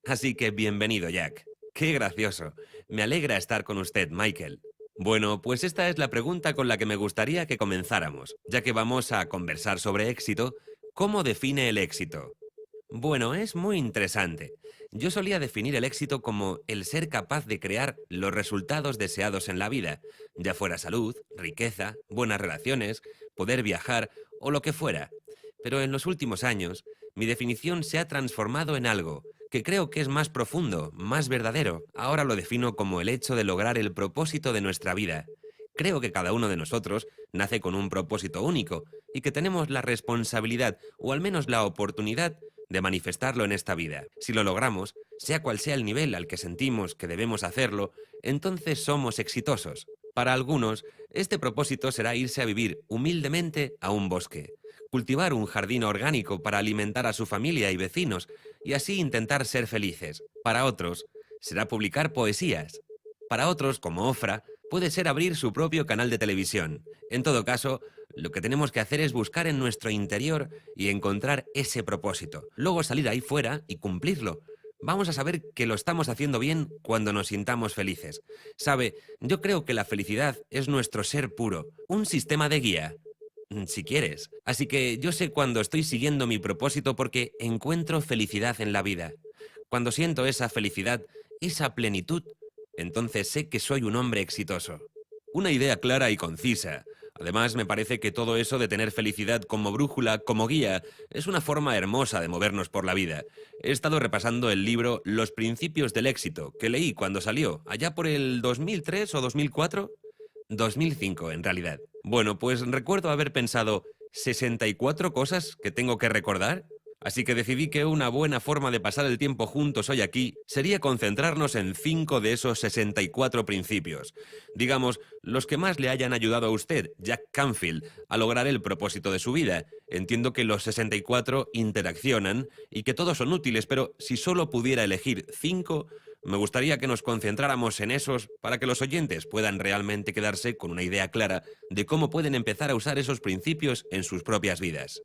Así que bienvenido, Jack. ¡Qué gracioso! Me alegra estar con usted, Michael. Bueno, pues esta es la pregunta con la que me gustaría que comenzáramos, ya que vamos a conversar sobre éxito. ¿Cómo define el éxito? Bueno, es muy interesante. Yo solía definir el éxito como el ser capaz de crear los resultados deseados en la vida, ya fuera salud, riqueza, buenas relaciones, poder viajar o lo que fuera. Pero en los últimos años, mi definición se ha transformado en algo que creo que es más profundo, más verdadero. Ahora lo defino como el hecho de lograr el propósito de nuestra vida. Creo que cada uno de nosotros nace con un propósito único y que tenemos la responsabilidad, o al menos la oportunidad, de manifestarlo en esta vida. Si lo logramos, sea cual sea el nivel al que sentimos que debemos hacerlo, entonces somos exitosos. Para algunos, este propósito será irse a vivir humildemente a un bosque, cultivar un jardín orgánico para alimentar a su familia y vecinos, y así intentar ser felices. Para otros, será publicar poesías. Para otros, como Ofra, puede ser abrir su propio canal de televisión. En todo caso, lo que tenemos que hacer es buscar en nuestro interior y encontrar ese propósito. Luego salir ahí fuera y cumplirlo. Vamos a saber que lo estamos haciendo bien cuando nos sintamos felices. Sabe, yo creo que la felicidad es nuestro ser puro, un sistema de guía, si quieres. Así que yo sé cuando estoy siguiendo mi propósito porque encuentro felicidad en la vida. Cuando siento esa felicidad, esa plenitud, entonces sé que soy un hombre exitoso. Una idea clara y concisa. Además, me parece que todo eso de tener felicidad como brújula, como guía, es una forma hermosa de movernos por la vida. He estado repasando el libro Los Principios del Éxito, que leí cuando salió, allá por el 2003 o 2004. 2005, en realidad. Bueno, pues recuerdo haber pensado, ¿64 cosas que tengo que recordar? Así que decidí que una buena forma de pasar el tiempo juntos hoy aquí sería concentrarnos en 5 de esos 64 principios. Digamos, los que más le hayan ayudado a usted, Jack Canfield, a lograr el propósito de su vida. Entiendo que los 64 interaccionan y que todos son útiles, pero si solo pudiera elegir 5, me gustaría que nos concentráramos en esos para que los oyentes puedan realmente quedarse con una idea clara de cómo pueden empezar a usar esos principios en sus propias vidas.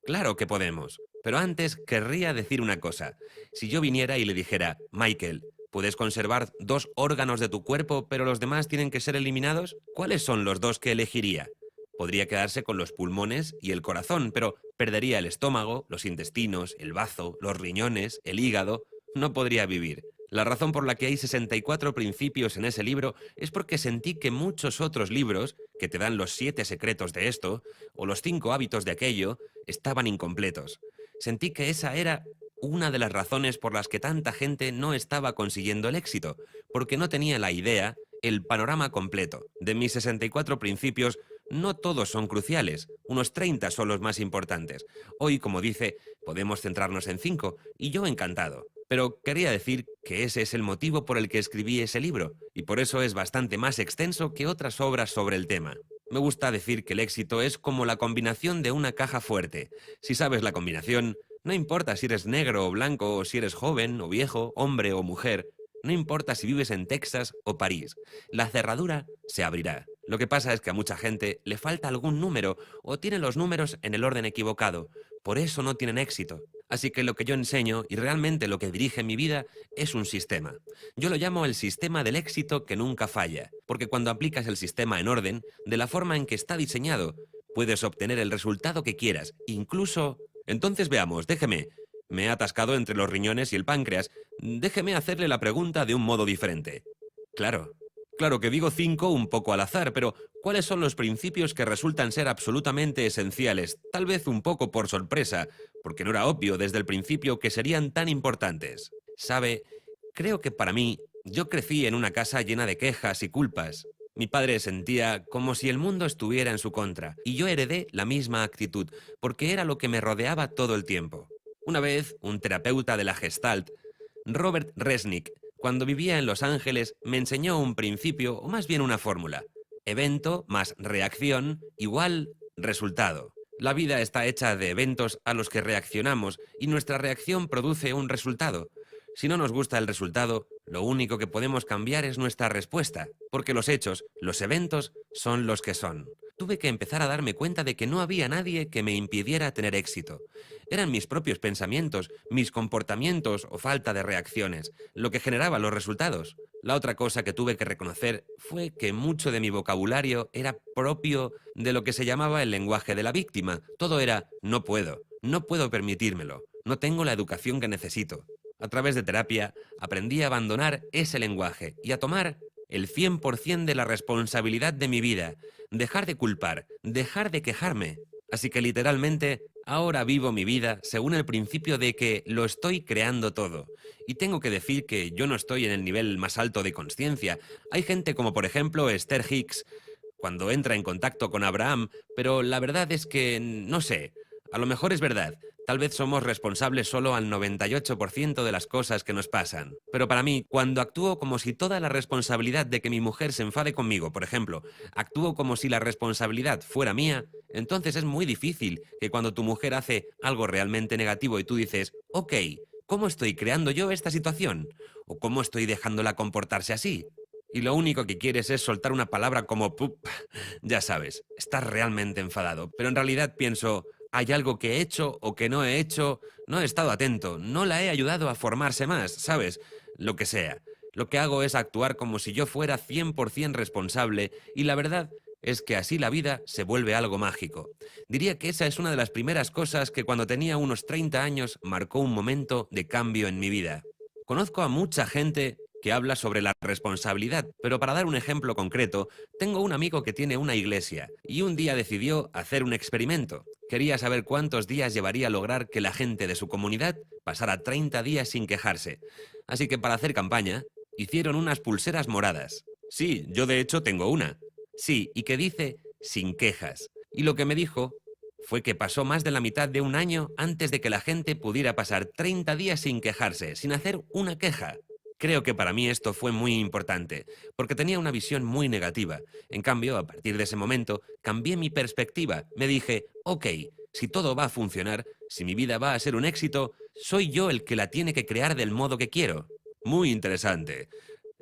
Claro que podemos. Pero antes querría decir una cosa. Si yo viniera y le dijera, Michael, ¿puedes conservar 2 órganos de tu cuerpo, pero los demás tienen que ser eliminados? ¿Cuáles son los 2 que elegiría? Podría quedarse con los pulmones y el corazón, pero perdería el estómago, los intestinos, el bazo, los riñones, el hígado. No podría vivir. La razón por la que hay 64 principios en ese libro es porque sentí que muchos otros libros, que te dan los 7 secretos de esto, o los 5 hábitos de aquello, estaban incompletos. Sentí que esa era una de las razones por las que tanta gente no estaba consiguiendo el éxito, porque no tenía la idea, el panorama completo. De mis 64 principios, no todos son cruciales, unos 30 son los más importantes. Hoy, como dice, podemos centrarnos en 5, y yo encantado. Pero quería decir que ese es el motivo por el que escribí ese libro, y por eso es bastante más extenso que otras obras sobre el tema. Me gusta decir que el éxito es como la combinación de una caja fuerte. Si sabes la combinación, no importa si eres negro o blanco, o si eres joven o viejo, hombre o mujer, no importa si vives en Texas o París, la cerradura se abrirá. Lo que pasa es que a mucha gente le falta algún número o tiene los números en el orden equivocado. Por eso no tienen éxito. Así que lo que yo enseño y realmente lo que dirige mi vida es un sistema. Yo lo llamo el sistema del éxito que nunca falla, porque cuando aplicas el sistema en orden, de la forma en que está diseñado, puedes obtener el resultado que quieras, incluso... Entonces veamos, déjeme. Me he atascado entre los riñones y el páncreas. Déjeme hacerle la pregunta de un modo diferente. Claro que digo 5 un poco al azar, pero ¿cuáles son los principios que resultan ser absolutamente esenciales? Tal vez un poco por sorpresa, porque no era obvio desde el principio que serían tan importantes. Sabe, creo que para mí, yo crecí en una casa llena de quejas y culpas. Mi padre sentía como si el mundo estuviera en su contra, y yo heredé la misma actitud, porque era lo que me rodeaba todo el tiempo. Una vez, un terapeuta de la Gestalt, Robert Resnick, cuando vivía en Los Ángeles, me enseñó un principio, o más bien una fórmula. Evento más reacción igual resultado. La vida está hecha de eventos a los que reaccionamos y nuestra reacción produce un resultado. Si no nos gusta el resultado, lo único que podemos cambiar es nuestra respuesta, porque los hechos, los eventos, son los que son. Tuve que empezar a darme cuenta de que no había nadie que me impidiera tener éxito. Eran mis propios pensamientos, mis comportamientos o falta de reacciones, lo que generaba los resultados. La otra cosa que tuve que reconocer fue que mucho de mi vocabulario era propio de lo que se llamaba el lenguaje de la víctima. Todo era no puedo permitírmelo, no tengo la educación que necesito. A través de terapia aprendí a abandonar ese lenguaje y a tomar el 100% de la responsabilidad de mi vida, dejar de culpar, dejar de quejarme. Así que literalmente ahora vivo mi vida según el principio de que lo estoy creando todo. Y tengo que decir que yo no estoy en el nivel más alto de consciencia. Hay gente como por ejemplo Esther Hicks, cuando entra en contacto con Abraham, pero la verdad es que, no sé, a lo mejor es verdad. Tal vez somos responsables solo al 98% de las cosas que nos pasan. Pero para mí, cuando actúo como si toda la responsabilidad de que mi mujer se enfade conmigo, por ejemplo, actúo como si la responsabilidad fuera mía, entonces es muy difícil que cuando tu mujer hace algo realmente negativo y tú dices, ok, ¿cómo estoy creando yo esta situación? ¿O cómo estoy dejándola comportarse así? Y lo único que quieres es soltar una palabra como pup. Ya sabes, estás realmente enfadado. Pero en realidad pienso, hay algo que he hecho o que no he hecho, no he estado atento, no la he ayudado a formarse más, ¿sabes? Lo que sea. Lo que hago es actuar como si yo fuera 100% responsable y la verdad es que así la vida se vuelve algo mágico. Diría que esa es una de las primeras cosas que cuando tenía unos 30 años marcó un momento de cambio en mi vida. Conozco a mucha gente que habla sobre la responsabilidad, pero para dar un ejemplo concreto, tengo un amigo que tiene una iglesia y un día decidió hacer un experimento. Quería saber cuántos días llevaría a lograr que la gente de su comunidad pasara 30 días sin quejarse. Así que para hacer campaña, hicieron unas pulseras moradas. Sí, yo de hecho tengo una. Sí, y que dice sin quejas. Y lo que me dijo fue que pasó más de la mitad de un año antes de que la gente pudiera pasar 30 días sin quejarse, sin hacer una queja. Creo que para mí esto fue muy importante, porque tenía una visión muy negativa. En cambio, a partir de ese momento, cambié mi perspectiva. Me dije, ok, si todo va a funcionar, si mi vida va a ser un éxito, soy yo el que la tiene que crear del modo que quiero. Muy interesante.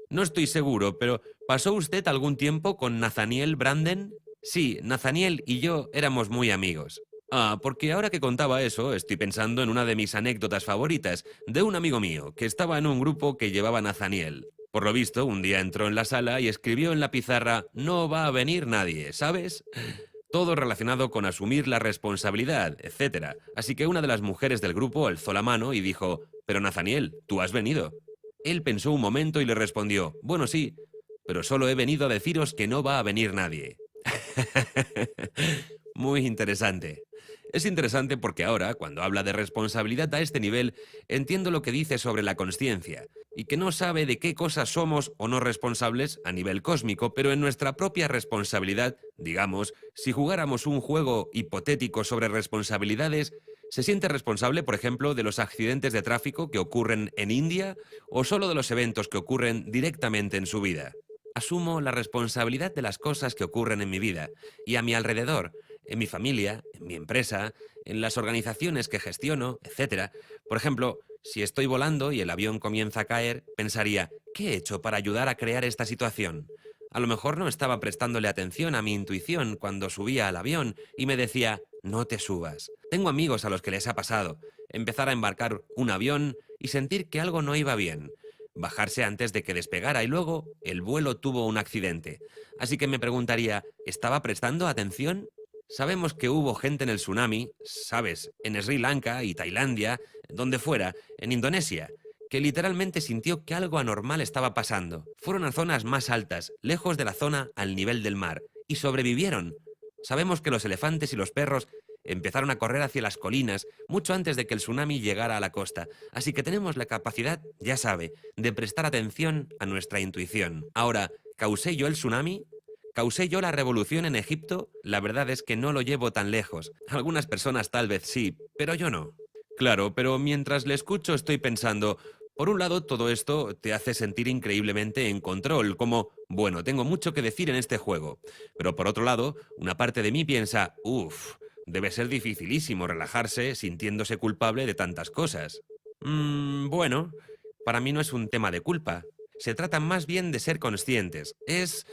No estoy seguro, pero ¿pasó usted algún tiempo con Nathaniel Branden? Sí, Nathaniel y yo éramos muy amigos. Ah, porque ahora que contaba eso, estoy pensando en una de mis anécdotas favoritas, de un amigo mío, que estaba en un grupo que llevaba Nathaniel. Por lo visto, un día entró en la sala y escribió en la pizarra, no va a venir nadie, ¿sabes? Todo relacionado con asumir la responsabilidad, etc. Así que una de las mujeres del grupo alzó la mano y dijo, pero Nathaniel, tú has venido. Él pensó un momento y le respondió, bueno sí, pero solo he venido a deciros que no va a venir nadie. Muy interesante. Es interesante porque ahora, cuando habla de responsabilidad a este nivel, entiendo lo que dice sobre la consciencia, y que no sabe de qué cosas somos o no responsables a nivel cósmico, pero en nuestra propia responsabilidad, digamos, si jugáramos un juego hipotético sobre responsabilidades, ¿se siente responsable, por ejemplo, de los accidentes de tráfico que ocurren en India o solo de los eventos que ocurren directamente en su vida? Asumo la responsabilidad de las cosas que ocurren en mi vida y a mi alrededor, en mi familia, en mi empresa, en las organizaciones que gestiono, etc. Por ejemplo, si estoy volando y el avión comienza a caer, pensaría, ¿qué he hecho para ayudar a crear esta situación? A lo mejor no estaba prestándole atención a mi intuición cuando subía al avión y me decía, no te subas. Tengo amigos a los que les ha pasado empezar a embarcar un avión y sentir que algo no iba bien. Bajarse antes de que despegara y luego el vuelo tuvo un accidente. Así que me preguntaría, ¿estaba prestando atención? Sabemos que hubo gente en el tsunami, ¿sabes? En Sri Lanka y Tailandia, donde fuera, en Indonesia, que literalmente sintió que algo anormal estaba pasando. Fueron a zonas más altas, lejos de la zona al nivel del mar, y sobrevivieron. Sabemos que los elefantes y los perros empezaron a correr hacia las colinas mucho antes de que el tsunami llegara a la costa, así que tenemos la capacidad, ya sabe, de prestar atención a nuestra intuición. Ahora, ¿causé yo el tsunami? ¿Causé yo la revolución en Egipto? La verdad es que no lo llevo tan lejos. Algunas personas tal vez sí, pero yo no. Claro, pero mientras le escucho estoy pensando, por un lado todo esto te hace sentir increíblemente en control, como, bueno, tengo mucho que decir en este juego. Pero por otro lado, una parte de mí piensa, uff, debe ser dificilísimo relajarse sintiéndose culpable de tantas cosas. Bueno, para mí no es un tema de culpa. Se trata más bien de ser conscientes. Es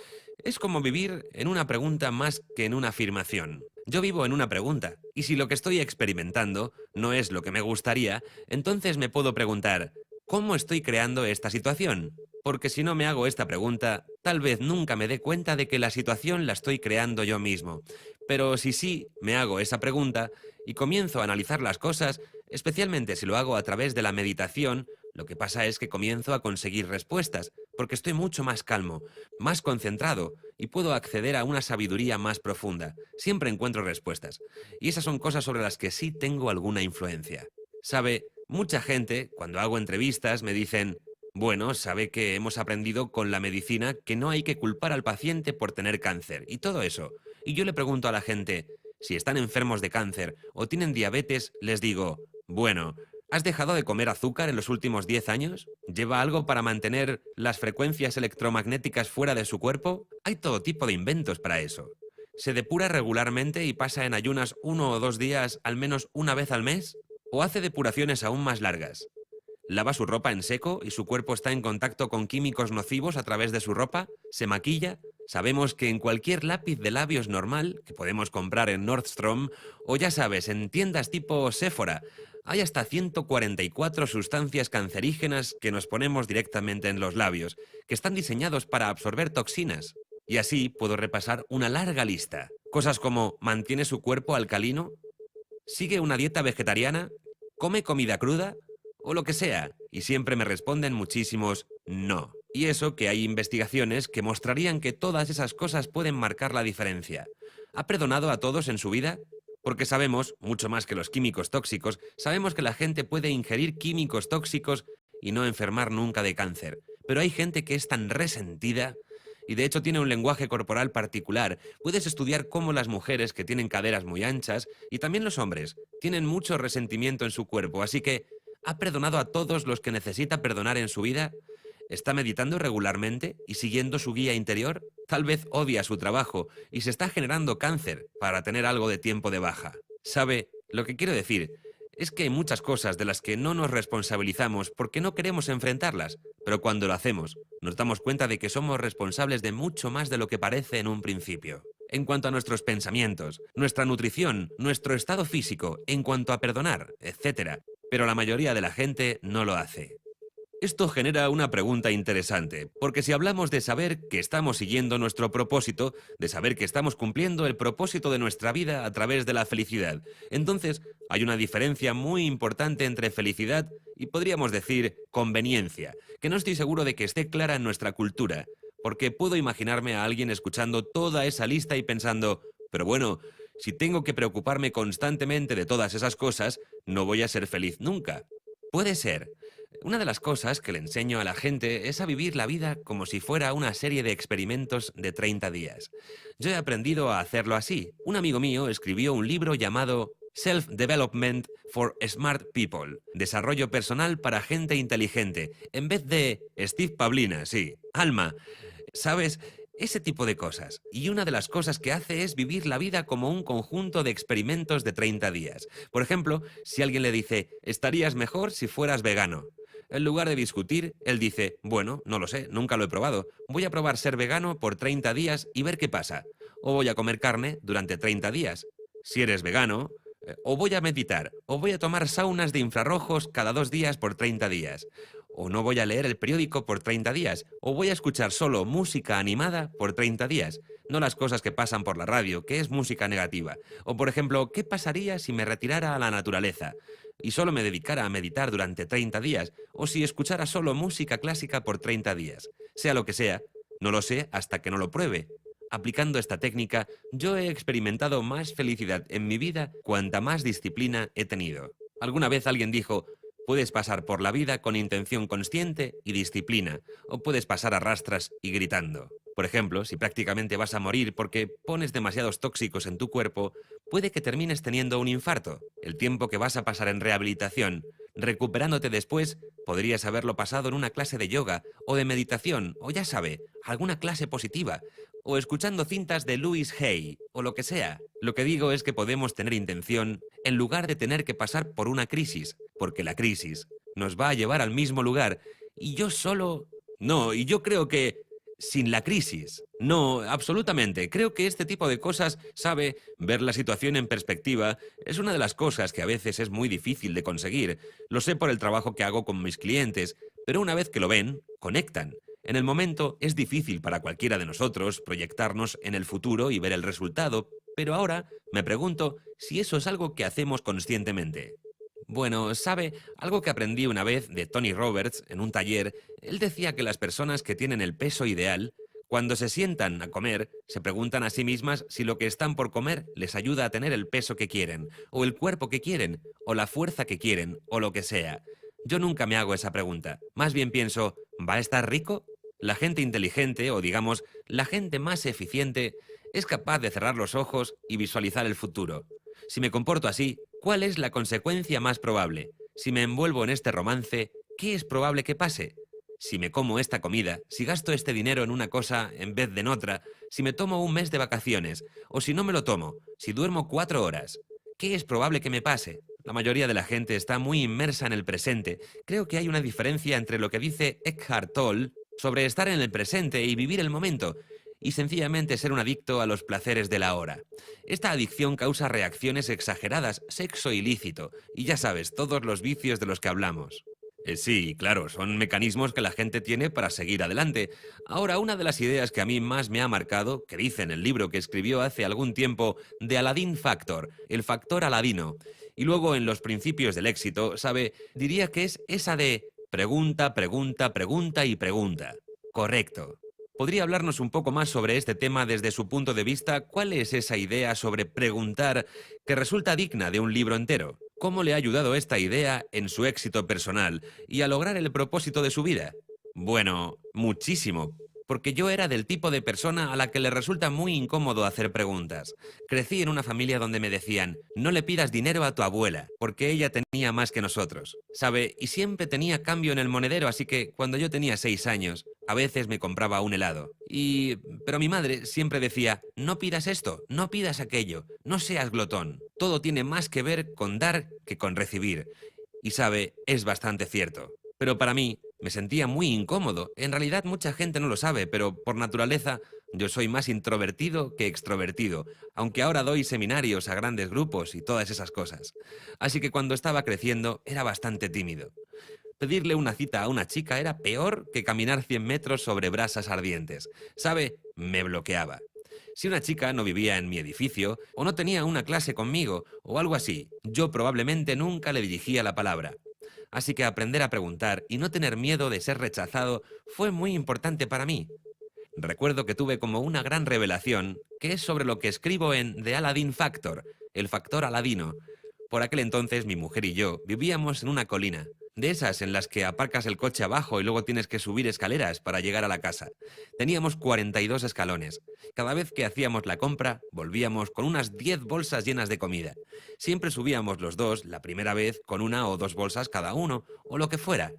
como vivir en una pregunta más que en una afirmación. Yo vivo en una pregunta, y si lo que estoy experimentando no es lo que me gustaría, entonces me puedo preguntar, ¿cómo estoy creando esta situación? Porque si no me hago esta pregunta, tal vez nunca me dé cuenta de que la situación la estoy creando yo mismo. Pero si sí me hago esa pregunta y comienzo a analizar las cosas, especialmente si lo hago a través de la meditación, lo que pasa es que comienzo a conseguir respuestas, porque estoy mucho más calmo, más concentrado y puedo acceder a una sabiduría más profunda. Siempre encuentro respuestas. Y esas son cosas sobre las que sí tengo alguna influencia. Sabe, mucha gente, cuando hago entrevistas, me dicen, bueno, sabe que hemos aprendido con la medicina que no hay que culpar al paciente por tener cáncer y todo eso. Y yo le pregunto a la gente, si están enfermos de cáncer o tienen diabetes, les digo, bueno, ¿has dejado de comer azúcar en los últimos 10 años? ¿Lleva algo para mantener las frecuencias electromagnéticas fuera de su cuerpo? Hay todo tipo de inventos para eso. ¿Se depura regularmente y pasa en ayunas 1 o 2 días al menos una vez al mes? ¿O hace depuraciones aún más largas? ¿Lava su ropa en seco y su cuerpo está en contacto con químicos nocivos a través de su ropa? ¿Se maquilla? Sabemos que en cualquier lápiz de labios normal, que podemos comprar en Nordstrom, o ya sabes, en tiendas tipo Sephora, hay hasta 144 sustancias cancerígenas que nos ponemos directamente en los labios, que están diseñados para absorber toxinas. Y así puedo repasar una larga lista. Cosas como mantiene su cuerpo alcalino, sigue una dieta vegetariana, come comida cruda, o lo que sea, y siempre me responden muchísimos no. Y eso que hay investigaciones que mostrarían que todas esas cosas pueden marcar la diferencia. ¿Ha perdonado a todos en su vida? Porque sabemos, mucho más que los químicos tóxicos, sabemos que la gente puede ingerir químicos tóxicos y no enfermar nunca de cáncer. Pero hay gente que es tan resentida y de hecho tiene un lenguaje corporal particular. Puedes estudiar cómo las mujeres que tienen caderas muy anchas y también los hombres tienen mucho resentimiento en su cuerpo, así que ¿ha perdonado a todos los que necesita perdonar en su vida? ¿Está meditando regularmente y siguiendo su guía interior? Tal vez odia su trabajo y se está generando cáncer para tener algo de tiempo de baja. ¿Sabe? Lo que quiero decir es que hay muchas cosas de las que no nos responsabilizamos porque no queremos enfrentarlas, pero cuando lo hacemos, nos damos cuenta de que somos responsables de mucho más de lo que parece en un principio. En cuanto a nuestros pensamientos, nuestra nutrición, nuestro estado físico, en cuanto a perdonar, etc. Pero la mayoría de la gente no lo hace. Esto genera una pregunta interesante, porque si hablamos de saber que estamos siguiendo nuestro propósito, de saber que estamos cumpliendo el propósito de nuestra vida a través de la felicidad, entonces hay una diferencia muy importante entre felicidad y podríamos decir conveniencia, que no estoy seguro de que esté clara en nuestra cultura, porque puedo imaginarme a alguien escuchando toda esa lista y pensando, pero bueno, si tengo que preocuparme constantemente de todas esas cosas, no voy a ser feliz nunca. Puede ser. Una de las cosas que le enseño a la gente es a vivir la vida como si fuera una serie de experimentos de 30 días. Yo he aprendido a hacerlo así. Un amigo mío escribió un libro llamado Self-Development for Smart People, desarrollo personal para gente inteligente, en vez de Steve Pavlina, sí, Alma. ¿Sabes? Ese tipo de cosas. Y una de las cosas que hace es vivir la vida como un conjunto de experimentos de 30 días. Por ejemplo, si alguien le dice, estarías mejor si fueras vegano. En lugar de discutir, él dice, bueno, no lo sé, nunca lo he probado. Voy a probar ser vegano por 30 días y ver qué pasa. O voy a comer carne durante 30 días. Si eres vegano, o voy a meditar, o voy a tomar saunas de infrarrojos cada 2 días por 30 días. O no voy a leer el periódico por 30 días, o voy a escuchar solo música animada por 30 días, no las cosas que pasan por la radio, que es música negativa. O por ejemplo, ¿qué pasaría si me retirara a la naturaleza y solo me dedicara a meditar durante 30 días? O si escuchara solo música clásica por 30 días. Sea lo que sea, no lo sé hasta que no lo pruebe. Aplicando esta técnica, yo he experimentado más felicidad en mi vida cuanta más disciplina he tenido. Alguna vez alguien dijo, puedes pasar por la vida con intención consciente y disciplina, o puedes pasar a rastras y gritando. Por ejemplo, si prácticamente vas a morir porque pones demasiados tóxicos en tu cuerpo, puede que termines teniendo un infarto. El tiempo que vas a pasar en rehabilitación, recuperándote después, Podrías haberlo pasado en una clase de yoga o de meditación, o ya sabe, alguna clase positiva, o escuchando cintas de Louis Hay, o lo que sea. Lo que digo es que podemos tener intención en lugar de tener que pasar por una crisis, porque la crisis nos va a llevar al mismo lugar, y yo solo... No, y yo creo que... Sin la crisis. No, absolutamente. Creo que este tipo de cosas, sabe, ver la situación en perspectiva, es una de las cosas que a veces es muy difícil de conseguir. Lo sé por el trabajo que hago con mis clientes, pero una vez que lo ven, conectan. En el momento es difícil para cualquiera de nosotros proyectarnos en el futuro y ver el resultado, pero ahora me pregunto si eso es algo que hacemos conscientemente. Bueno, sabe, algo que aprendí una vez de Tony Roberts en un taller, él decía que las personas que tienen el peso ideal, cuando se sientan a comer, se preguntan a sí mismas si lo que están por comer les ayuda a tener el peso que quieren, o el cuerpo que quieren, o la fuerza que quieren, o lo que sea. Yo nunca me hago esa pregunta. Más bien pienso, ¿va a estar rico? La gente inteligente, o digamos, la gente más eficiente, es capaz de cerrar los ojos y visualizar el futuro. Si me comporto así, ¿cuál es la consecuencia más probable? Si me envuelvo en este romance, ¿qué es probable que pase? Si me como esta comida, si gasto este dinero en una cosa en vez de en otra, si me tomo un mes de vacaciones, o si no me lo tomo, si duermo 4 horas, ¿qué es probable que me pase? La mayoría de la gente está muy inmersa en el presente. Creo que hay una diferencia entre lo que dice Eckhart Tolle sobre estar en el presente y vivir el momento, y sencillamente ser un adicto a los placeres de la hora. Esta adicción causa reacciones exageradas, sexo ilícito, y ya sabes, todos los vicios de los que hablamos. Sí, claro, son mecanismos que la gente tiene para seguir adelante. Ahora, una de las ideas que a mí más me ha marcado, que dice en el libro que escribió hace algún tiempo, de Aladdin Factor, el factor Aladino, y luego en los principios del éxito, sabe, diría que es esa de pregunta, pregunta, pregunta y pregunta. Correcto. ¿Podría hablarnos un poco más sobre este tema desde su punto de vista? ¿Cuál es esa idea sobre preguntar que resulta digna de un libro entero? ¿Cómo le ha ayudado esta idea en su éxito personal y a lograr el propósito de su vida? Bueno, muchísimo, porque yo era del tipo de persona a la que le resulta muy incómodo hacer preguntas. Crecí en una familia donde me decían, no le pidas dinero a tu abuela, porque ella tenía más que nosotros, ¿sabe? Y siempre tenía cambio en el monedero, así que cuando yo tenía 6 años, a veces me compraba un helado. Pero mi madre siempre decía, no pidas esto, no pidas aquello, no seas glotón. Todo tiene más que ver con dar que con recibir. Y sabe, es bastante cierto. Pero para mí, me sentía muy incómodo. En realidad mucha gente no lo sabe, pero por naturaleza yo soy más introvertido que extrovertido, aunque ahora doy seminarios a grandes grupos y todas esas cosas. Así que cuando estaba creciendo era bastante tímido. Pedirle una cita a una chica era peor que caminar 100 metros sobre brasas ardientes. ¿Sabe? Me bloqueaba. Si una chica no vivía en mi edificio, o no tenía una clase conmigo, o algo así, yo probablemente nunca le dirigía la palabra. Así que aprender a preguntar y no tener miedo de ser rechazado fue muy importante para mí. Recuerdo que tuve como una gran revelación, que es sobre lo que escribo en The Aladdin Factor, el factor Aladino. Por aquel entonces mi mujer y yo vivíamos en una colina, de esas en las que aparcas el coche abajo y luego tienes que subir escaleras para llegar a la casa. Teníamos 42 escalones. Cada vez que hacíamos la compra, volvíamos con unas 10 bolsas llenas de comida. Siempre subíamos los dos la primera vez con 1 o 2 bolsas cada uno, o lo que fuera.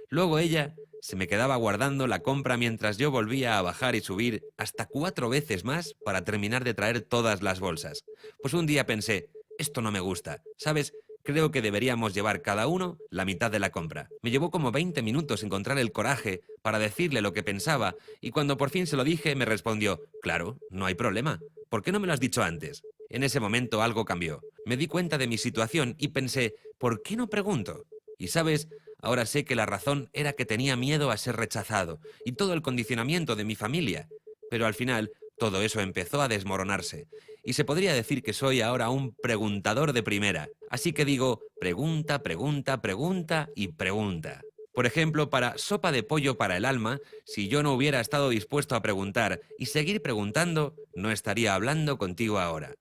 Luego ella se me quedaba guardando la compra mientras yo volvía a bajar y subir hasta 4 veces más para terminar de traer todas las bolsas. Pues un día pensé, esto no me gusta, ¿sabes? Creo que deberíamos llevar cada uno la mitad de la compra. Me llevó como 20 minutos encontrar el coraje para decirle lo que pensaba y cuando por fin se lo dije me respondió, claro, no hay problema. ¿Por qué no me lo has dicho antes? En ese momento algo cambió. Me di cuenta de mi situación y pensé, ¿por qué no pregunto? Y sabes, ahora sé que la razón era que tenía miedo a ser rechazado y todo el condicionamiento de mi familia. Pero al final, todo eso empezó a desmoronarse. Y se podría decir que soy ahora un preguntador de primera. Así que digo, pregunta, pregunta, pregunta y pregunta. Por ejemplo, para Sopa de pollo para el alma, si yo no hubiera estado dispuesto a preguntar y seguir preguntando, no estaría hablando contigo ahora.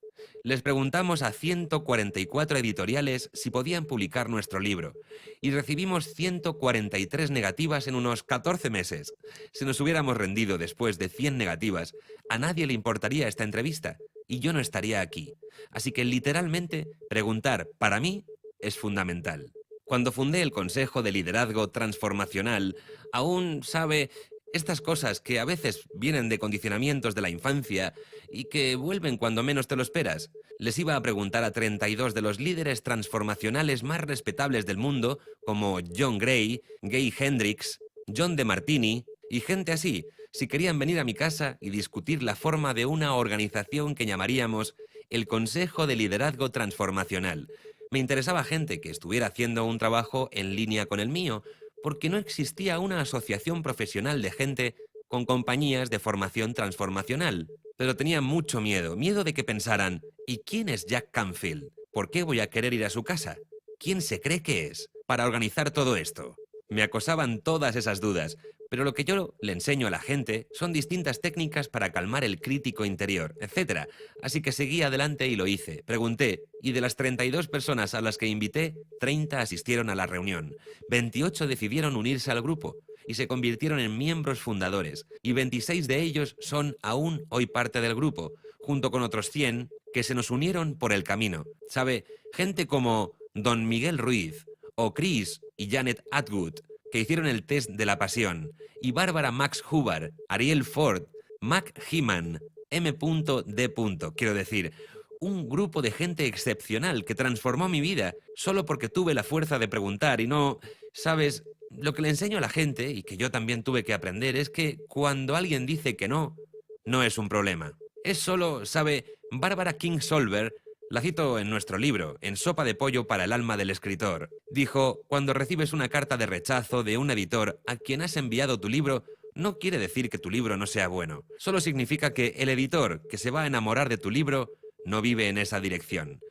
Les preguntamos a 144 editoriales si podían publicar nuestro libro y recibimos 143 negativas en unos 14 meses. Si nos hubiéramos rendido después de 100 negativas, a nadie le importaría esta entrevista y yo no estaría aquí. Así que literalmente preguntar para mí es fundamental. Cuando fundé el Consejo de Liderazgo Transformacional, aún sabe estas cosas que a veces vienen de condicionamientos de la infancia y que vuelven cuando menos te lo esperas. Les iba a preguntar a 32 de los líderes transformacionales más respetables del mundo, como John Gray, Gay Hendricks, John DeMartini y gente así, si querían venir a mi casa y discutir la forma de una organización que llamaríamos el Consejo de Liderazgo Transformacional. Me interesaba gente que estuviera haciendo un trabajo en línea con el mío, porque no existía una asociación profesional de gente con compañías de formación transformacional. Pero tenía mucho miedo de que pensaran, ¿y quién es Jack Canfield? ¿Por qué voy a querer ir a su casa? ¿Quién se cree que es para organizar todo esto? Me acosaban todas esas dudas, pero lo que yo le enseño a la gente son distintas técnicas para calmar el crítico interior, etc. Así que seguí adelante y lo hice. Pregunté, y de las 32 personas a las que invité, 30 asistieron a la reunión. 28 decidieron unirse al grupo y se convirtieron en miembros fundadores, y 26 de ellos son aún hoy parte del grupo, junto con otros 100 que se nos unieron por el camino. ¿Sabe? Gente como Don Miguel Ruiz, o Chris y Janet Atwood, que hicieron el test de la pasión, y Bárbara Max Hubbard, Ariel Ford, Mac Heman, M.D. Quiero decir, un grupo de gente excepcional que transformó mi vida solo porque tuve la fuerza de preguntar y no... ¿Sabes? Lo que le enseño a la gente, y que yo también tuve que aprender, es que cuando alguien dice que no, no es un problema. Es solo, ¿sabe? Bárbara King Solberg, la cito en nuestro libro, En sopa de pollo para el alma del escritor. Dijo, cuando recibes una carta de rechazo de un editor a quien has enviado tu libro, no quiere decir que tu libro no sea bueno. Solo significa que el editor que se va a enamorar de tu libro no vive en esa dirección.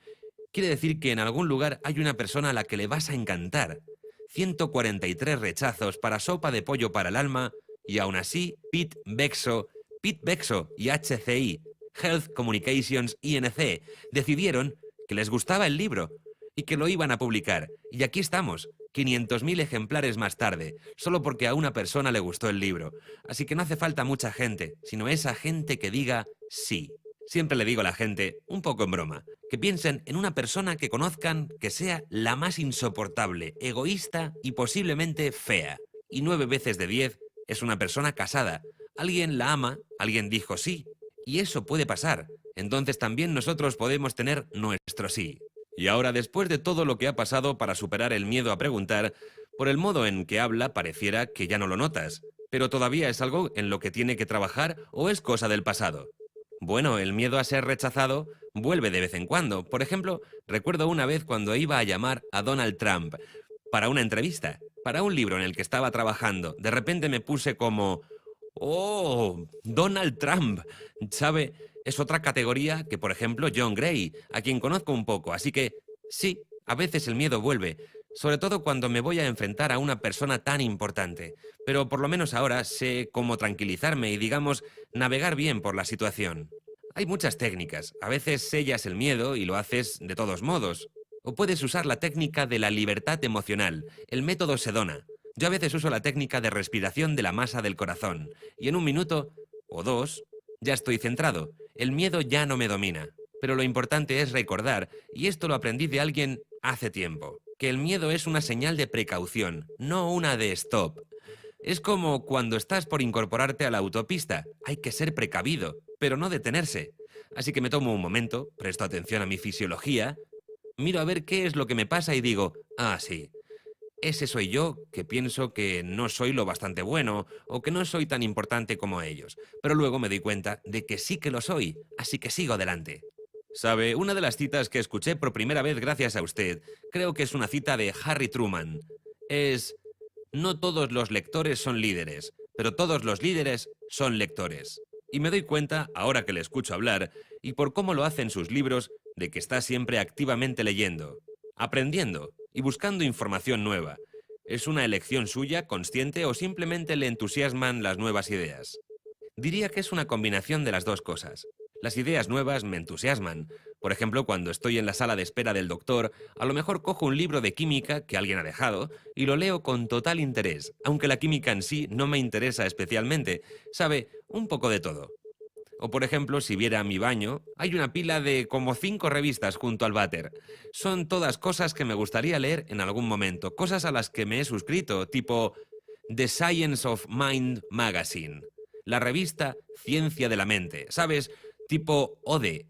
Quiere decir que en algún lugar hay una persona a la que le vas a encantar. 143 rechazos para Sopa de pollo para el alma y aún así Pete Bexo y HCI, Health Communications INC, decidieron que les gustaba el libro y que lo iban a publicar. Y aquí estamos, 500.000 ejemplares más tarde, solo porque a una persona le gustó el libro. Así que no hace falta mucha gente, sino esa gente que diga sí. Siempre le digo a la gente, un poco en broma, que piensen en una persona que conozcan que sea la más insoportable, egoísta y posiblemente fea. Y 9 veces de 10 es una persona casada. Alguien la ama, alguien dijo sí. Y eso puede pasar. Entonces también nosotros podemos tener nuestro sí. Y ahora, después de todo lo que ha pasado para superar el miedo a preguntar, por el modo en que habla pareciera que ya no lo notas. ¿Pero todavía es algo en lo que tiene que trabajar o es cosa del pasado? Bueno, el miedo a ser rechazado vuelve de vez en cuando. Por ejemplo, recuerdo una vez cuando iba a llamar a Donald Trump para una entrevista, para un libro en el que estaba trabajando. De repente me puse como... ¡Oh! Donald Trump. ¿Sabe? Es otra categoría que, por ejemplo, John Gray, a quien conozco un poco. Así que, sí, a veces el miedo vuelve. Sobre todo cuando me voy a enfrentar a una persona tan importante. Pero por lo menos ahora sé cómo tranquilizarme y, digamos, navegar bien por la situación. Hay muchas técnicas. A veces sellas el miedo y lo haces de todos modos. O puedes usar la técnica de la libertad emocional, el método Sedona. Yo a veces uso la técnica de respiración de la masa del corazón. Y en 1 minuto, o 2, ya estoy centrado. El miedo ya no me domina. Pero lo importante es recordar, y esto lo aprendí de alguien hace tiempo, que el miedo es una señal de precaución, no una de stop. Es como cuando estás por incorporarte a la autopista. Hay que ser precavido, pero no detenerse. Así que me tomo un momento, presto atención a mi fisiología, miro a ver qué es lo que me pasa y digo, ah, sí, ese soy yo que pienso que no soy lo bastante bueno o que no soy tan importante como ellos. Pero luego me doy cuenta de que sí que lo soy, así que sigo adelante. Sabe, una de las citas que escuché por primera vez gracias a usted, creo que es una cita de Harry Truman. Es... No todos los lectores son líderes, pero todos los líderes son lectores. Y me doy cuenta, ahora que le escucho hablar, y por cómo lo hace en sus libros, de que está siempre activamente leyendo, aprendiendo y buscando información nueva. ¿Es una elección suya, consciente, o simplemente le entusiasman las nuevas ideas? Diría que es una combinación de las dos cosas. Las ideas nuevas me entusiasman. Por ejemplo, cuando estoy en la sala de espera del doctor, a lo mejor cojo un libro de química que alguien ha dejado y lo leo con total interés, aunque la química en sí no me interesa especialmente. Sabe, un poco de todo. O por ejemplo, si viera mi baño, hay una pila de como 5 revistas junto al váter. Son todas cosas que me gustaría leer en algún momento, cosas a las que me he suscrito, tipo The Science of Mind Magazine, la revista Ciencia de la Mente, ¿sabes? Tipo ODE,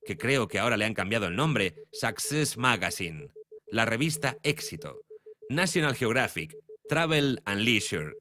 que creo que ahora le han cambiado el nombre, Success Magazine, la revista Éxito, National Geographic, Travel and Leisure,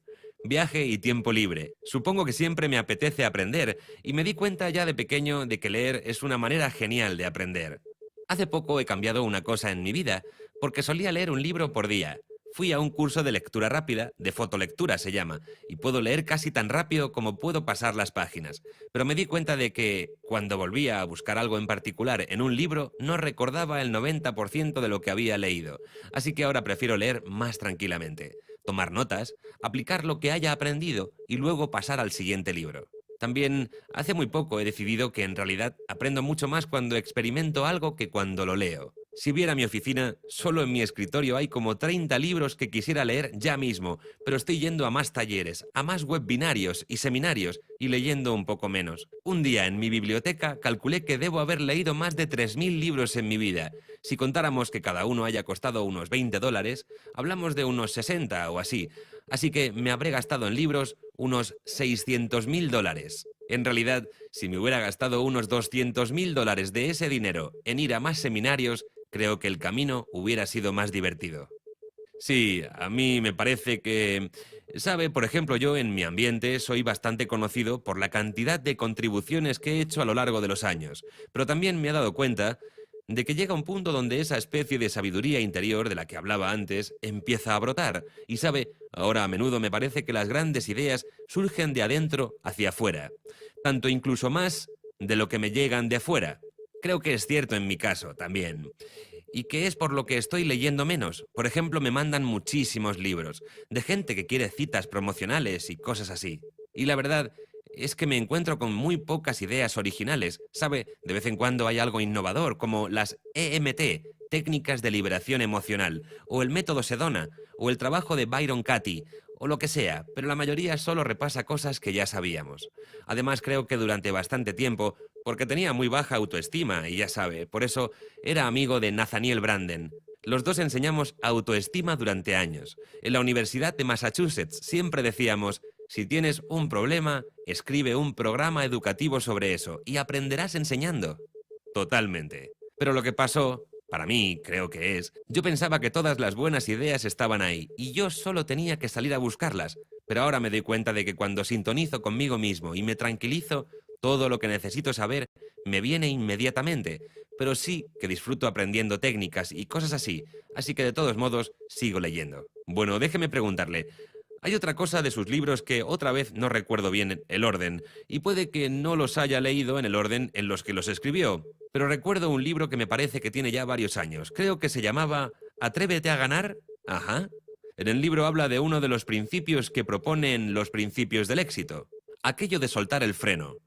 Viaje y tiempo libre. Supongo que siempre me apetece aprender y me di cuenta ya de pequeño de que leer es una manera genial de aprender. Hace poco he cambiado una cosa en mi vida, porque solía leer un libro por día. Fui a un curso de lectura rápida, de fotolectura se llama, y puedo leer casi tan rápido como puedo pasar las páginas. Pero me di cuenta de que, cuando volvía a buscar algo en particular en un libro, no recordaba el 90% de lo que había leído. Así que ahora prefiero leer más tranquilamente, tomar notas, aplicar lo que haya aprendido y luego pasar al siguiente libro. También, hace muy poco he decidido que en realidad aprendo mucho más cuando experimento algo que cuando lo leo. Si viera mi oficina, solo en mi escritorio hay como 30 libros que quisiera leer ya mismo, pero estoy yendo a más talleres, a más webinarios y seminarios y leyendo un poco menos. Un día en mi biblioteca calculé que debo haber leído más de 3.000 libros en mi vida. Si contáramos que cada uno haya costado unos $20, hablamos de unos 60 o así. Así que me habré gastado en libros unos $600.000. En realidad, si me hubiera gastado unos $200.000 de ese dinero en ir a más seminarios, creo que el camino hubiera sido más divertido. Sí, a mí me parece que, sabe, por ejemplo, yo en mi ambiente soy bastante conocido por la cantidad de contribuciones que he hecho a lo largo de los años, pero también me he dado cuenta de que llega un punto donde esa especie de sabiduría interior de la que hablaba antes empieza a brotar. Y sabe, ahora a menudo me parece que las grandes ideas surgen de adentro hacia afuera, tanto incluso más de lo que me llegan de afuera. Creo que es cierto en mi caso también. Y que es por lo que estoy leyendo menos. Por ejemplo, me mandan muchísimos libros, de gente que quiere citas promocionales y cosas así. Y la verdad es que me encuentro con muy pocas ideas originales. Sabe, de vez en cuando hay algo innovador, como las EMT, técnicas de liberación emocional, o el método Sedona, o el trabajo de Byron Katie, o lo que sea, pero la mayoría solo repasa cosas que ya sabíamos. Además, creo que durante bastante tiempo, porque tenía muy baja autoestima, y ya sabe, por eso era amigo de Nathaniel Branden. Los dos enseñamos autoestima durante años. En la Universidad de Massachusetts siempre decíamos: si tienes un problema, escribe un programa educativo sobre eso y aprenderás enseñando. Totalmente. Pero lo que pasó, para mí, creo que es, yo pensaba que todas las buenas ideas estaban ahí y yo solo tenía que salir a buscarlas. Pero ahora me doy cuenta de que cuando sintonizo conmigo mismo y me tranquilizo, todo lo que necesito saber me viene inmediatamente. Pero sí que disfruto aprendiendo técnicas y cosas así que de todos modos sigo leyendo. Bueno, déjeme preguntarle, hay otra cosa de sus libros que otra vez no recuerdo bien el orden, y puede que no los haya leído en el orden en los que los escribió, pero recuerdo un libro que me parece que tiene ya varios años. Creo que se llamaba ¿Atrévete a ganar? Ajá. En el libro habla de uno de los principios que proponen los principios del éxito, aquello de soltar el freno.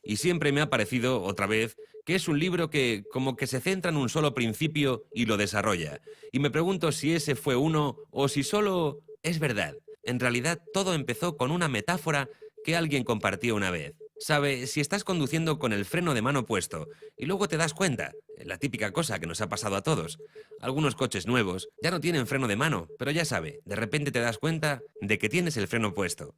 Y siempre me ha parecido, otra vez, que es un libro que como que se centra en un solo principio y lo desarrolla. Y me pregunto si ese fue uno o si solo es verdad. En realidad, todo empezó con una metáfora que alguien compartió una vez. Sabe, si estás conduciendo con el freno de mano puesto y luego te das cuenta, la típica cosa que nos ha pasado a todos, algunos coches nuevos ya no tienen freno de mano, pero ya sabe, de repente te das cuenta de que tienes el freno puesto.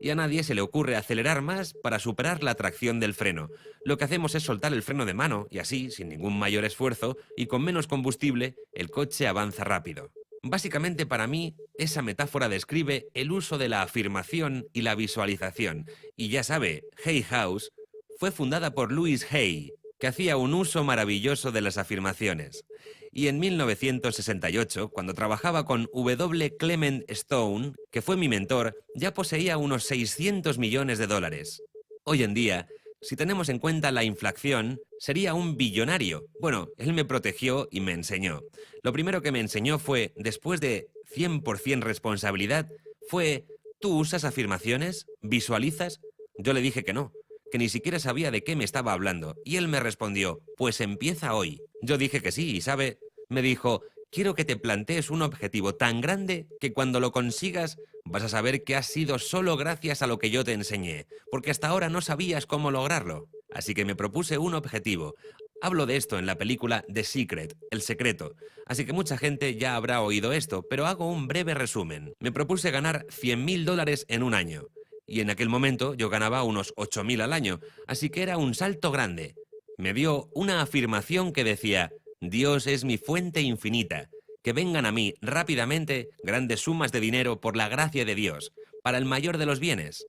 Y a nadie se le ocurre acelerar más para superar la tracción del freno. Lo que hacemos es soltar el freno de mano y así, sin ningún mayor esfuerzo y con menos combustible, el coche avanza rápido. Básicamente para mí, esa metáfora describe el uso de la afirmación y la visualización. Y ya sabe, Hay House fue fundada por Louis Hay, que hacía un uso maravilloso de las afirmaciones. Y en 1968, cuando trabajaba con W. Clement Stone, que fue mi mentor, ya poseía unos $600 millones. Hoy en día, si tenemos en cuenta la inflación, sería un billonario. Bueno, él me protegió y me enseñó. Lo primero que me enseñó fue, después de 100% responsabilidad, fue: ¿tú usas afirmaciones? ¿Visualizas? Yo le dije que no, que ni siquiera sabía de qué me estaba hablando. Y él me respondió: pues empieza hoy. Yo dije que sí, y ¿sabe? Me dijo: quiero que te plantees un objetivo tan grande que cuando lo consigas vas a saber que ha sido solo gracias a lo que yo te enseñé, porque hasta ahora no sabías cómo lograrlo. Así que me propuse un objetivo. Hablo de esto en la película The Secret, El Secreto, así que mucha gente ya habrá oído esto, pero hago un breve resumen. Me propuse ganar $100.000 en un año, y en aquel momento yo ganaba unos 8.000 al año, así que era un salto grande. Me dio una afirmación que decía: Dios es mi fuente infinita, que vengan a mí rápidamente grandes sumas de dinero por la gracia de Dios, para el mayor de los bienes.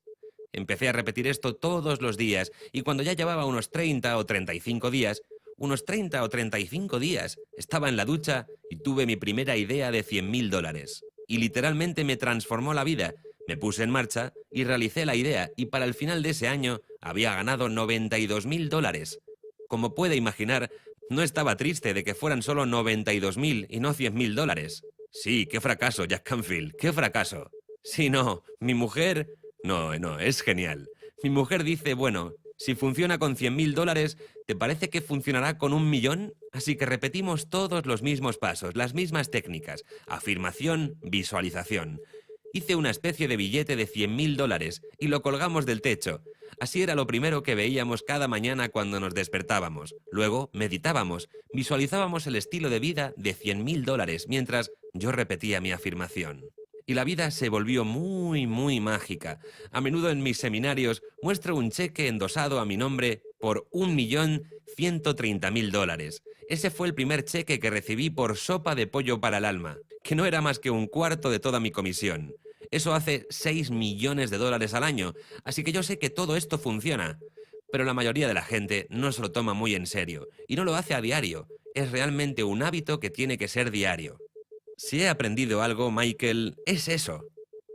Empecé a repetir esto todos los días y cuando ya llevaba unos 30 o 35 días, estaba en la ducha y tuve mi primera idea de $100.000. Y literalmente me transformó la vida. Me puse en marcha y realicé la idea y para el final de ese año había ganado $92.000. Como puede imaginar, no estaba triste de que fueran solo 92.000 y no $100.000. Sí, qué fracaso, Jack Canfield, qué fracaso. Sí, no, mi mujer... No, es genial. Mi mujer dice, bueno, si funciona con $100.000, ¿te parece que funcionará con 1.000.000? Así que repetimos todos los mismos pasos, las mismas técnicas. Afirmación, visualización. Hice una especie de billete de $100.000 y lo colgamos del techo. Así era lo primero que veíamos cada mañana cuando nos despertábamos. Luego meditábamos, visualizábamos el estilo de vida de $100.000 mientras yo repetía mi afirmación. Y la vida se volvió muy, muy mágica. A menudo en mis seminarios muestro un cheque endosado a mi nombre por $1.130.000. Ese fue el primer cheque que recibí por sopa de pollo para el alma, que no era más que un cuarto de toda mi comisión. Eso hace $6 millones al año, así que yo sé que todo esto funciona. Pero la mayoría de la gente no se lo toma muy en serio, y no lo hace a diario. Es realmente un hábito que tiene que ser diario. Si he aprendido algo, Michael, es eso.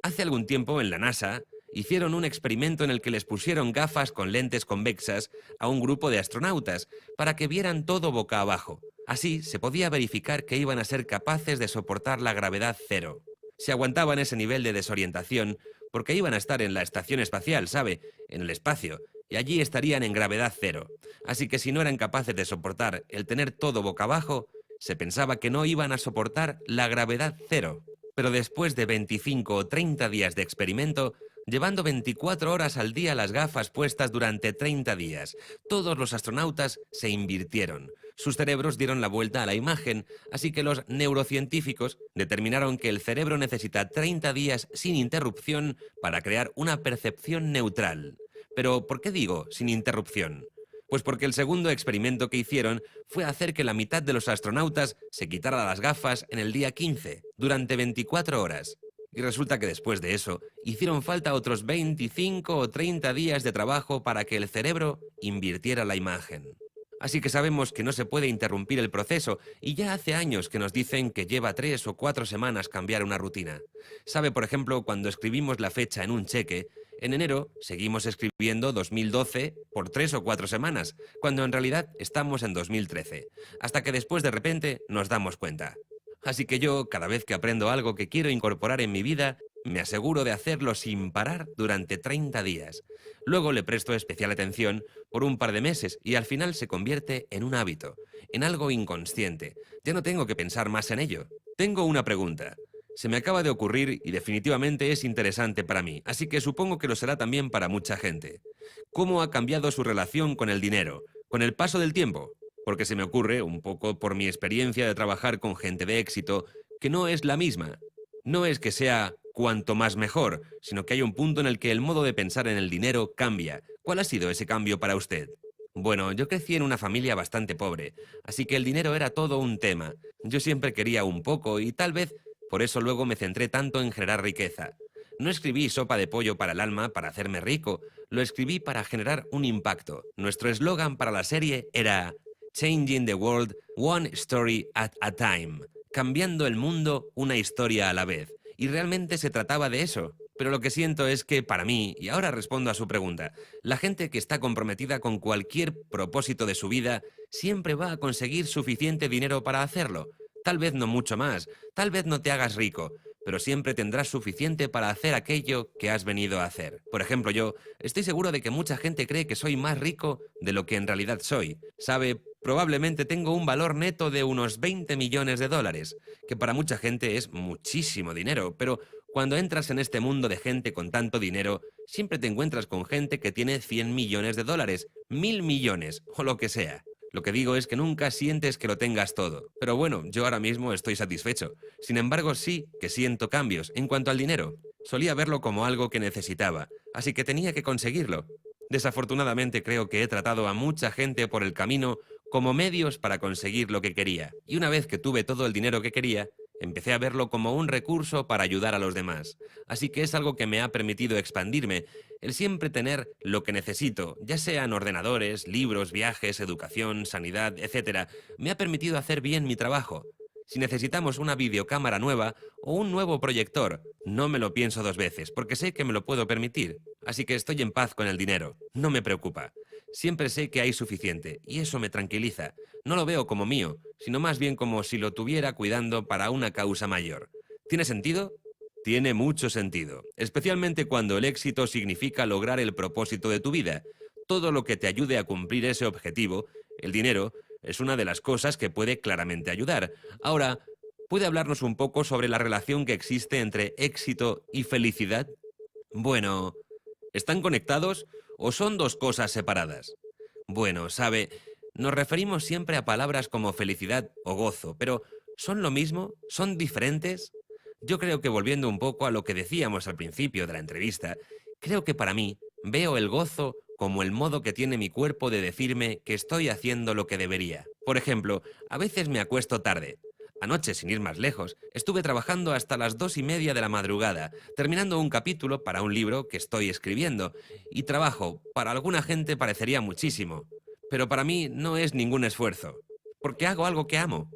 Hace algún tiempo en la NASA hicieron un experimento en el que les pusieron gafas con lentes convexas a un grupo de astronautas para que vieran todo boca abajo. Así se podía verificar que iban a ser capaces de soportar la gravedad cero. Si aguantaban ese nivel de desorientación, porque iban a estar en la estación espacial, ¿sabe? En el espacio, y allí estarían en gravedad cero. Así que si no eran capaces de soportar el tener todo boca abajo, se pensaba que no iban a soportar la gravedad cero. Pero después de 25 o 30 días de experimento, llevando 24 horas al día las gafas puestas durante 30 días, todos los astronautas se invirtieron. Sus cerebros dieron la vuelta a la imagen, así que los neurocientíficos determinaron que el cerebro necesita 30 días sin interrupción para crear una percepción neutral. Pero, ¿por qué digo sin interrupción? Pues porque el segundo experimento que hicieron fue hacer que la mitad de los astronautas se quitara las gafas en el día 15, durante 24 horas. Y resulta que después de eso, hicieron falta otros 25 o 30 días de trabajo para que el cerebro invirtiera la imagen. Así que sabemos que no se puede interrumpir el proceso y ya hace años que nos dicen que lleva 3 o 4 semanas cambiar una rutina. Sabe, por ejemplo, cuando escribimos la fecha en un cheque, en enero seguimos escribiendo 2012 por 3 o 4 semanas, cuando en realidad estamos en 2013, hasta que después de repente nos damos cuenta. Así que yo, cada vez que aprendo algo que quiero incorporar en mi vida, me aseguro de hacerlo sin parar durante 30 días. Luego le presto especial atención por un par de meses y al final se convierte en un hábito, en algo inconsciente. Ya no tengo que pensar más en ello. Tengo una pregunta. Se me acaba de ocurrir y definitivamente es interesante para mí, así que supongo que lo será también para mucha gente. ¿Cómo ha cambiado su relación con el dinero, con el paso del tiempo? Porque se me ocurre, un poco por mi experiencia de trabajar con gente de éxito, que no es la misma. No es que sea cuanto más mejor, sino que hay un punto en el que el modo de pensar en el dinero cambia. ¿Cuál ha sido ese cambio para usted? Bueno, yo crecí en una familia bastante pobre, así que el dinero era todo un tema. Yo siempre quería un poco y tal vez por eso luego me centré tanto en generar riqueza. No escribí sopa de pollo para el alma para hacerme rico, lo escribí para generar un impacto. Nuestro eslogan para la serie era Changing the World One Story at a Time, cambiando el mundo una historia a la vez. Y realmente se trataba de eso. Pero lo que siento es que para mí, y ahora respondo a su pregunta, la gente que está comprometida con cualquier propósito de su vida siempre va a conseguir suficiente dinero para hacerlo. Tal vez no mucho más, tal vez no te hagas rico, pero siempre tendrás suficiente para hacer aquello que has venido a hacer. Por ejemplo, yo estoy seguro de que mucha gente cree que soy más rico de lo que en realidad soy. Sabe, probablemente tengo un valor neto de unos $20 millones, que para mucha gente es muchísimo dinero, pero Cuando entras en este mundo de gente con tanto dinero, siempre te encuentras con gente que tiene 100 millones de dólares, 1000 millones o lo que sea. Lo que digo es que nunca sientes que lo tengas todo. Pero bueno, yo ahora mismo estoy satisfecho. Sin embargo, sí que siento cambios en cuanto al dinero. Solía verlo como algo que necesitaba, así que tenía que conseguirlo. Desafortunadamente creo que he tratado a mucha gente por el camino como medios para conseguir lo que quería. Y una vez que tuve todo el dinero que quería, empecé a verlo como un recurso para ayudar a los demás. Así que es algo que me ha permitido expandirme, el siempre tener lo que necesito, ya sean ordenadores, libros, viajes, educación, sanidad, etc. Me ha permitido hacer bien mi trabajo. Si necesitamos una videocámara nueva o un nuevo proyector, no me lo pienso dos veces, porque sé que me lo puedo permitir. Así que estoy en paz con el dinero, no me preocupa. Siempre sé que hay suficiente, y eso me tranquiliza. No lo veo como mío, sino más bien como si lo tuviera cuidando para una causa mayor. ¿Tiene sentido? Tiene mucho sentido, especialmente cuando el éxito significa lograr el propósito de tu vida. Todo lo que te ayude a cumplir ese objetivo, el dinero, es una de las cosas que puede claramente ayudar. Ahora, ¿puede hablarnos un poco sobre la relación que existe entre éxito y felicidad? Bueno, ¿están conectados o son dos cosas separadas? Bueno, sabe, nos referimos siempre a palabras como felicidad o gozo, pero ¿son lo mismo? ¿Son diferentes? Yo creo que volviendo un poco a lo que decíamos al principio de la entrevista, creo que para mí veo el gozo como el modo que tiene mi cuerpo de decirme que estoy haciendo lo que debería. Por ejemplo, a veces me acuesto tarde. Anoche, sin ir más lejos, estuve trabajando hasta las 2:30 de la madrugada, terminando un capítulo para un libro que estoy escribiendo. Y trabajo, para alguna gente parecería muchísimo, pero para mí no es ningún esfuerzo, porque hago algo que amo.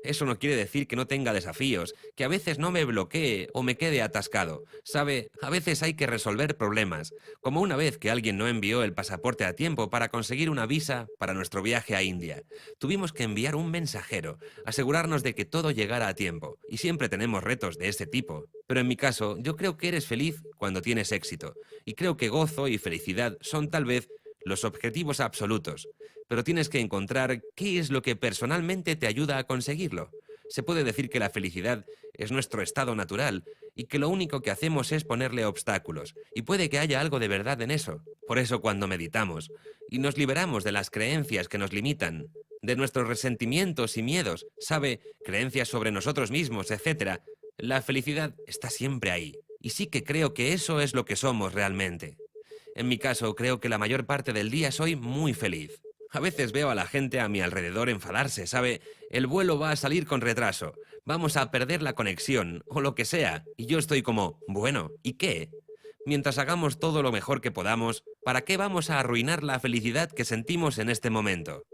Eso no quiere decir que no tenga desafíos, que a veces no me bloquee o me quede atascado. Sabe, a veces hay que resolver problemas, como una vez que alguien no envió el pasaporte a tiempo para conseguir una visa para nuestro viaje a India. Tuvimos que enviar un mensajero, asegurarnos de que todo llegara a tiempo, y siempre tenemos retos de este tipo. Pero en mi caso, yo creo que eres feliz cuando tienes éxito, y creo que gozo y felicidad son tal vez los objetivos absolutos, pero tienes que encontrar qué es lo que personalmente te ayuda a conseguirlo. Se puede decir que la felicidad es nuestro estado natural y que lo único que hacemos es ponerle obstáculos, y puede que haya algo de verdad en eso. Por eso cuando meditamos y nos liberamos de las creencias que nos limitan, de nuestros resentimientos y miedos, sabe, creencias sobre nosotros mismos, etc., la felicidad está siempre ahí. Y sí que creo que eso es lo que somos realmente. En mi caso, creo que la mayor parte del día soy muy feliz. A veces veo a la gente a mi alrededor enfadarse, ¿sabe? El vuelo va a salir con retraso, vamos a perder la conexión, o lo que sea, y yo estoy como, bueno, ¿y qué? Mientras hagamos todo lo mejor que podamos, ¿para qué vamos a arruinar la felicidad que sentimos en este momento?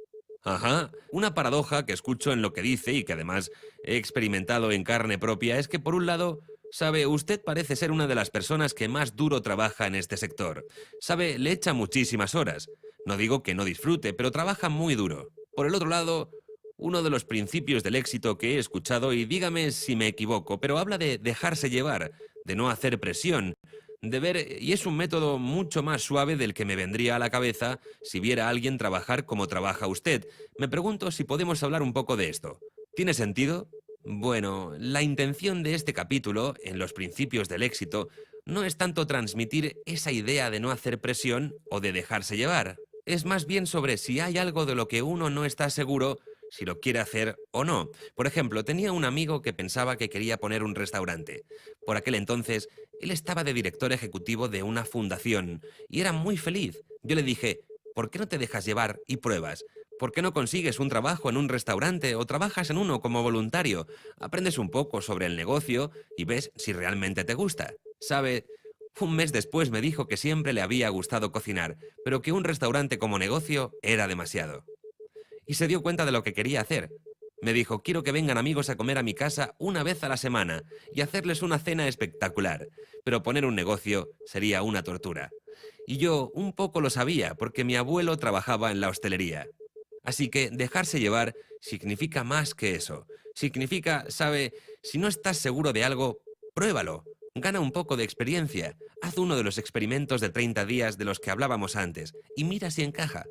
Ajá, una paradoja que escucho en lo que dice y que además he experimentado en carne propia es que por un lado, sabe, usted parece ser una de las personas que más duro trabaja en este sector. Sabe, le echa muchísimas horas. No digo que no disfrute, pero trabaja muy duro. Por el otro lado, uno de los principios del éxito que he escuchado, y dígame si me equivoco, pero habla de dejarse llevar, de no hacer presión, de ver, y es un método mucho más suave del que me vendría a la cabeza si viera a alguien trabajar como trabaja usted. Me pregunto si podemos hablar un poco de esto. ¿Tiene sentido? Bueno, la intención de este capítulo, en los principios del éxito, no es tanto transmitir esa idea de no hacer presión o de dejarse llevar. Es más bien sobre si hay algo de lo que uno no está seguro, si lo quiere hacer o no. Por ejemplo, tenía un amigo que pensaba que quería poner un restaurante. Por aquel entonces, él estaba de director ejecutivo de una fundación y era muy feliz. Yo le dije, ¿por qué no te dejas llevar y pruebas? ¿Por qué no consigues un trabajo en un restaurante o trabajas en uno como voluntario? Aprendes un poco sobre el negocio y ves si realmente te gusta. ¿Sabe? Un mes después me dijo que siempre le había gustado cocinar, pero que un restaurante como negocio era demasiado. Y se dio cuenta de lo que quería hacer. Me dijo, quiero que vengan amigos a comer a mi casa una vez a la semana y hacerles una cena espectacular, pero poner un negocio sería una tortura. Y yo un poco lo sabía porque mi abuelo trabajaba en la hostelería. Así que dejarse llevar significa más que eso. Significa, sabe, si no estás seguro de algo, pruébalo. Gana un poco de experiencia. Haz uno de los experimentos de 30 días de los que hablábamos antes y mira si encaja.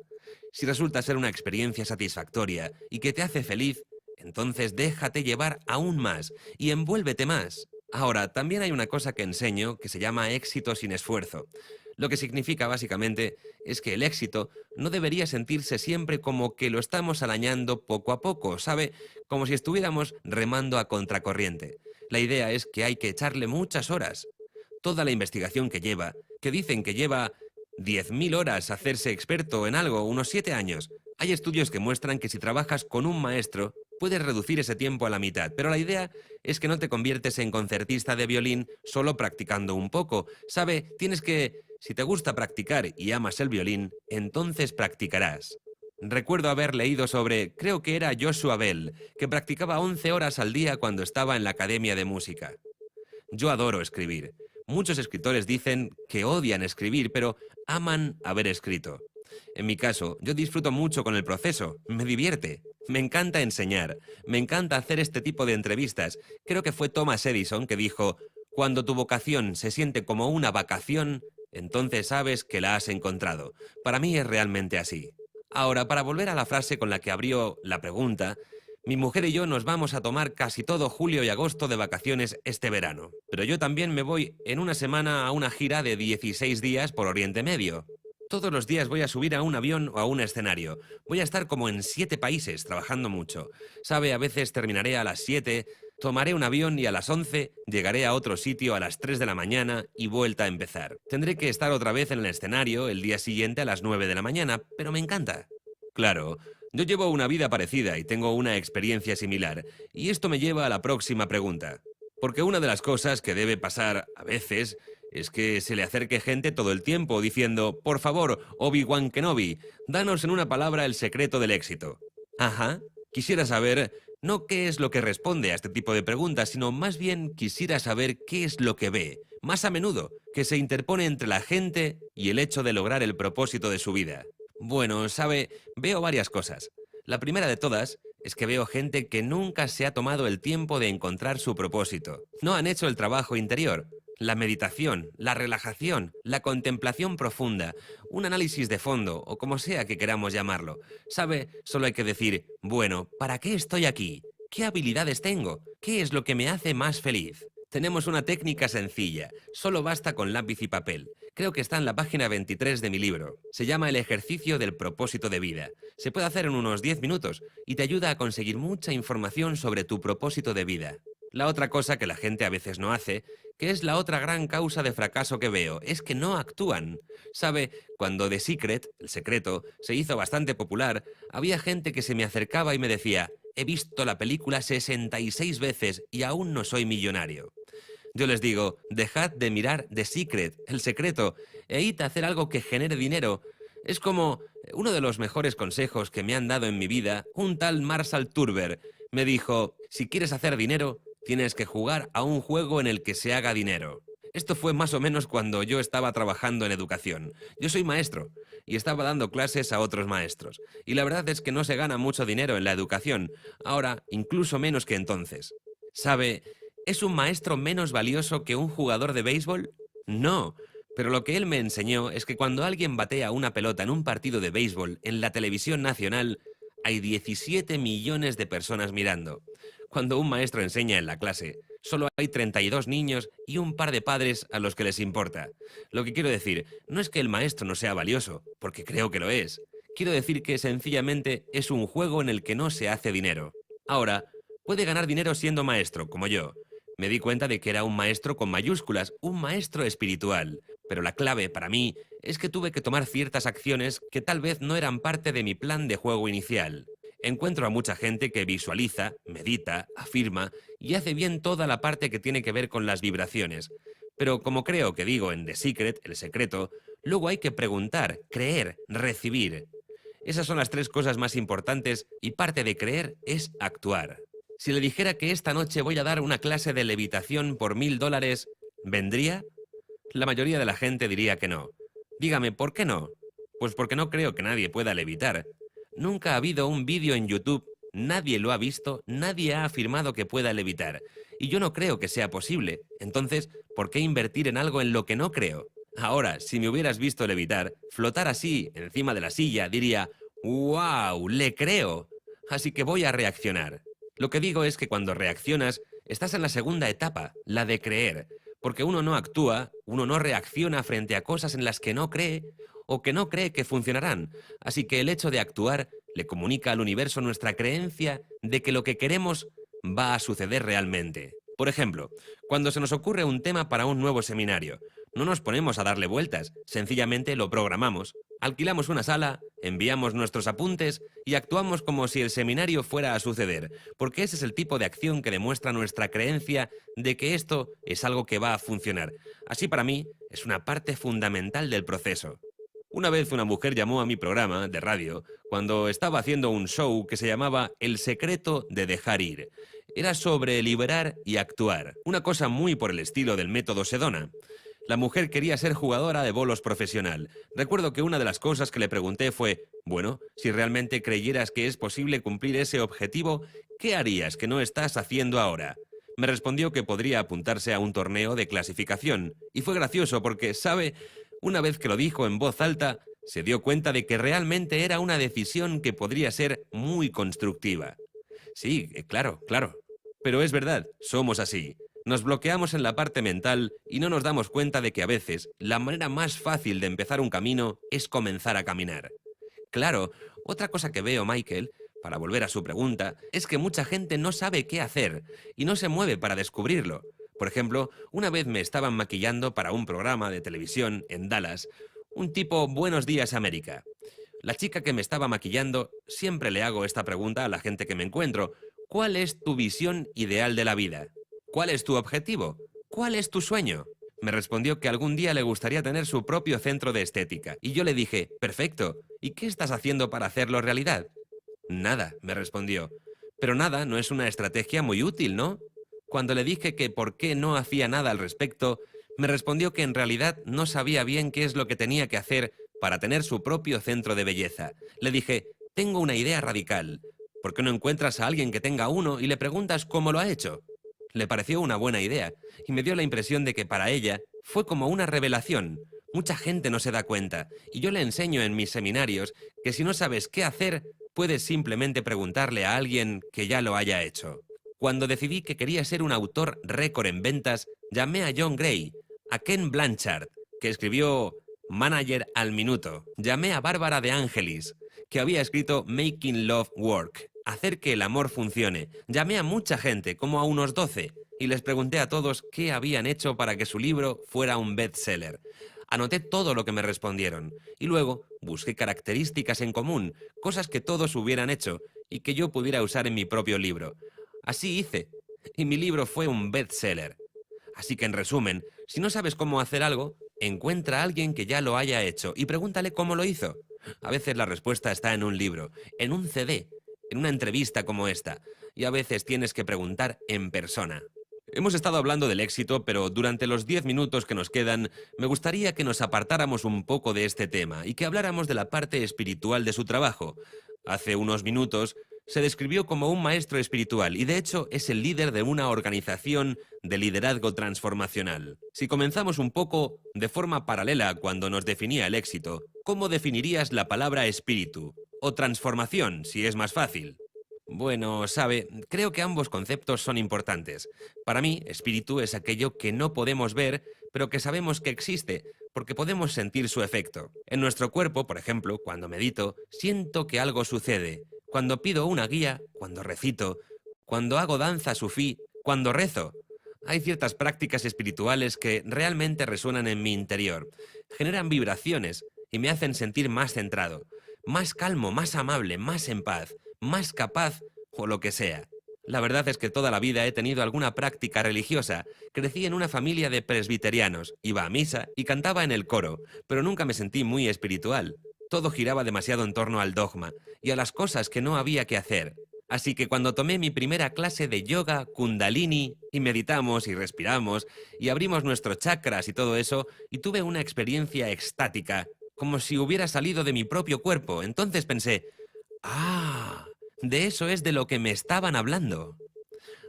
Si resulta ser una experiencia satisfactoria y que te hace feliz, entonces déjate llevar aún más y envuélvete más. Ahora, también hay una cosa que enseño que se llama éxito sin esfuerzo. Lo que significa básicamente es que el éxito no debería sentirse siempre como que lo estamos arañando poco a poco, ¿sabe? Como si estuviéramos remando a contracorriente. La idea es que hay que echarle muchas horas. Toda la investigación que lleva, que dicen que lleva 10.000 horas hacerse experto en algo, unos 7 años. Hay estudios que muestran que si trabajas con un maestro, puedes reducir ese tiempo a la mitad, pero la idea es que no te conviertes en concertista de violín solo practicando un poco. ¿Sabe? Tienes que, si te gusta practicar y amas el violín, entonces practicarás. Recuerdo haber leído sobre, creo que era Joshua Bell, que practicaba 11 horas al día cuando estaba en la academia de música. Yo adoro escribir. Muchos escritores dicen que odian escribir, pero aman haber escrito. En mi caso, yo disfruto mucho con el proceso, me divierte, me encanta enseñar, me encanta hacer este tipo de entrevistas. Creo que fue Thomas Edison que dijo, cuando tu vocación se siente como una vacación, entonces sabes que la has encontrado. Para mí es realmente así. Ahora, para volver a la frase con la que abrió la pregunta, mi mujer y yo nos vamos a tomar casi todo julio y agosto de vacaciones este verano. Pero yo también me voy en una semana a una gira de 16 días por Oriente Medio. Todos los días voy a subir a un avión o a un escenario. Voy a estar como en 7 países, trabajando mucho. Sabe, a veces terminaré a las 7, tomaré un avión y a las 11 llegaré a otro sitio a las 3 de la mañana y vuelta a empezar. Tendré que estar otra vez en el escenario el día siguiente a las 9 de la mañana, pero me encanta. Claro, yo llevo una vida parecida y tengo una experiencia similar, y esto me lleva a la próxima pregunta. Porque una de las cosas que debe pasar a veces es que se le acerque gente todo el tiempo diciendo, por favor, Obi-Wan Kenobi, danos en una palabra el secreto del éxito. Ajá, quisiera saber no qué es lo que responde a este tipo de preguntas, sino más bien quisiera saber qué es lo que ve, más a menudo, que se interpone entre la gente y el hecho de lograr el propósito de su vida. Bueno, sabe, veo varias cosas. La primera de todas es que veo gente que nunca se ha tomado el tiempo de encontrar su propósito. No han hecho el trabajo interior, la meditación, la relajación, la contemplación profunda, un análisis de fondo o como sea que queramos llamarlo. Sabe, solo hay que decir, bueno, ¿para qué estoy aquí? ¿Qué habilidades tengo? ¿Qué es lo que me hace más feliz? Tenemos una técnica sencilla, solo basta con lápiz y papel. Creo que está en la página 23 de mi libro. Se llama el ejercicio del propósito de vida. Se puede hacer en unos 10 minutos y te ayuda a conseguir mucha información sobre tu propósito de vida. La otra cosa que la gente a veces no hace, que es la otra gran causa de fracaso que veo, es que no actúan. Sabe, cuando The Secret, El Secreto, se hizo bastante popular, había gente que se me acercaba y me decía, he visto la película 66 veces y aún no soy millonario. Yo les digo, dejad de mirar The Secret, El Secreto, e id a hacer algo que genere dinero. Es como uno de los mejores consejos que me han dado en mi vida, un tal Marshall Turber. Me dijo, si quieres hacer dinero, tienes que jugar a un juego en el que se haga dinero. Esto fue más o menos cuando yo estaba trabajando en educación. Yo soy maestro y estaba dando clases a otros maestros. Y la verdad es que no se gana mucho dinero en la educación, ahora incluso menos que entonces. ¿Sabe? ¿Es un maestro menos valioso que un jugador de béisbol? No, pero lo que él me enseñó es que cuando alguien batea una pelota en un partido de béisbol en la televisión nacional, hay 17 millones de personas mirando. Cuando un maestro enseña en la clase, solo hay 32 niños y un par de padres a los que les importa. Lo que quiero decir, no es que el maestro no sea valioso, porque creo que lo es. Quiero decir que sencillamente es un juego en el que no se hace dinero. Ahora, puede ganar dinero siendo maestro, como yo. Me di cuenta de que era un maestro con mayúsculas, un maestro espiritual. Pero la clave para mí es que tuve que tomar ciertas acciones que tal vez no eran parte de mi plan de juego inicial. Encuentro a mucha gente que visualiza, medita, afirma y hace bien toda la parte que tiene que ver con las vibraciones. Pero como creo que digo en The Secret, El Secreto, luego hay que preguntar, creer, recibir. Esas son las 3 cosas más importantes y parte de creer es actuar. Si le dijera que esta noche voy a dar una clase de levitación por $1000, ¿vendría? La mayoría de la gente diría que no. Dígame, ¿por qué no? Pues porque no creo que nadie pueda levitar. Nunca ha habido un vídeo en YouTube, nadie lo ha visto, nadie ha afirmado que pueda levitar. Y yo no creo que sea posible. Entonces, ¿por qué invertir en algo en lo que no creo? Ahora, si me hubieras visto levitar, flotar así, encima de la silla, diría, ¡wow! ¡Le creo! Así que voy a reaccionar. Lo que digo es que cuando reaccionas Estás en la segunda etapa, la de creer, porque uno no actúa, uno no reacciona frente a cosas en las que no cree o que no cree que funcionarán. Así que el hecho de actuar le comunica al universo nuestra creencia de que lo que queremos va a suceder realmente. Por ejemplo, cuando se nos ocurre un tema para un nuevo seminario, no nos ponemos a darle vueltas, sencillamente lo programamos. Alquilamos una sala, enviamos nuestros apuntes y actuamos como si el seminario fuera a suceder, porque ese es el tipo de acción que demuestra nuestra creencia de que esto es algo que va a funcionar. Así, para mí, es una parte fundamental del proceso. Una vez una mujer llamó a mi programa de radio cuando estaba haciendo un show que se llamaba El secreto de dejar ir. Era sobre liberar y actuar, una cosa muy por el estilo del método Sedona. La mujer quería ser jugadora de bolos profesional. Recuerdo que una de las cosas que le pregunté fue, bueno, si realmente creyeras que es posible cumplir ese objetivo, ¿qué harías que no estás haciendo ahora? Me respondió que podría apuntarse a un torneo de clasificación. Y fue gracioso porque, ¿sabe? Una vez que lo dijo en voz alta, se dio cuenta de que realmente era una decisión que podría ser muy constructiva. Sí, claro. Pero es verdad, somos así. Nos bloqueamos en la parte mental y no nos damos cuenta de que a veces la manera más fácil de empezar un camino es comenzar a caminar. Claro, otra cosa que veo, Michael, para volver a su pregunta, es que mucha gente no sabe qué hacer y no se mueve para descubrirlo. Por ejemplo, una vez me estaban maquillando para un programa de televisión en Dallas, un tipo Buenos Días América. La chica que me estaba maquillando, siempre le hago esta pregunta a la gente que me encuentro: ¿cuál es tu visión ideal de la vida? ¿Cuál es tu objetivo? ¿Cuál es tu sueño? Me respondió que algún día le gustaría tener su propio centro de estética. Y yo le dije, perfecto, ¿y qué estás haciendo para hacerlo realidad? Nada, me respondió. Pero nada no es una estrategia muy útil, ¿no? Cuando le dije que por qué no hacía nada al respecto, me respondió que en realidad no sabía bien qué es lo que tenía que hacer para tener su propio centro de belleza. Le dije, tengo una idea radical. ¿Por qué no encuentras a alguien que tenga uno y le preguntas cómo lo ha hecho? Le pareció una buena idea y me dio la impresión de que para ella fue como una revelación. Mucha gente no se da cuenta y yo le enseño en mis seminarios que si no sabes qué hacer, puedes simplemente preguntarle a alguien que ya lo haya hecho. Cuando decidí que quería ser un autor récord en ventas, llamé a John Gray, a Ken Blanchard, que escribió Manager al Minuto. Llamé a Bárbara de Angelis, que había escrito Making Love Work, hacer que el amor funcione. Llamé a mucha gente, como a unos 12, y les pregunté a todos qué habían hecho para que su libro fuera un bestseller. Anoté todo lo que me respondieron, y luego busqué características en común, cosas que todos hubieran hecho y que yo pudiera usar en mi propio libro. Así hice, y mi libro fue un bestseller. Así que, en resumen, si no sabes cómo hacer algo, encuentra a alguien que ya lo haya hecho y pregúntale cómo lo hizo. A veces la respuesta está en un libro, en un CD, en una entrevista como esta, y a veces tienes que preguntar en persona. Hemos estado hablando del éxito, pero durante los 10 minutos que nos quedan, me gustaría que nos apartáramos un poco de este tema y que habláramos de la parte espiritual de su trabajo. Hace unos minutos se describió como un maestro espiritual y de hecho es el líder de una organización de liderazgo transformacional. Si comenzamos un poco de forma paralela cuando nos definía el éxito, ¿cómo definirías la palabra espíritu? O transformación, si es más fácil. Bueno, sabe, creo que ambos conceptos son importantes. Para mí, espíritu es aquello que no podemos ver, pero que sabemos que existe, porque podemos sentir su efecto. En nuestro cuerpo, por ejemplo, cuando medito, siento que algo sucede. Cuando pido una guía, cuando recito, cuando hago danza sufí, cuando rezo. Hay ciertas prácticas espirituales que realmente resuenan en mi interior. Generan vibraciones y me hacen sentir más centrado, más calmo, más amable, más en paz, más capaz o lo que sea. La verdad es que toda la vida he tenido alguna práctica religiosa. Crecí en una familia de presbiterianos, iba a misa y cantaba en el coro, pero nunca me sentí muy espiritual. Todo giraba demasiado en torno al dogma y a las cosas que no había que hacer. Así que cuando tomé mi primera clase de yoga, kundalini, y meditamos y respiramos, y abrimos nuestros chakras y todo eso, y tuve una experiencia extática, como si hubiera salido de mi propio cuerpo, entonces pensé, ¡ah! De eso es de lo que me estaban hablando.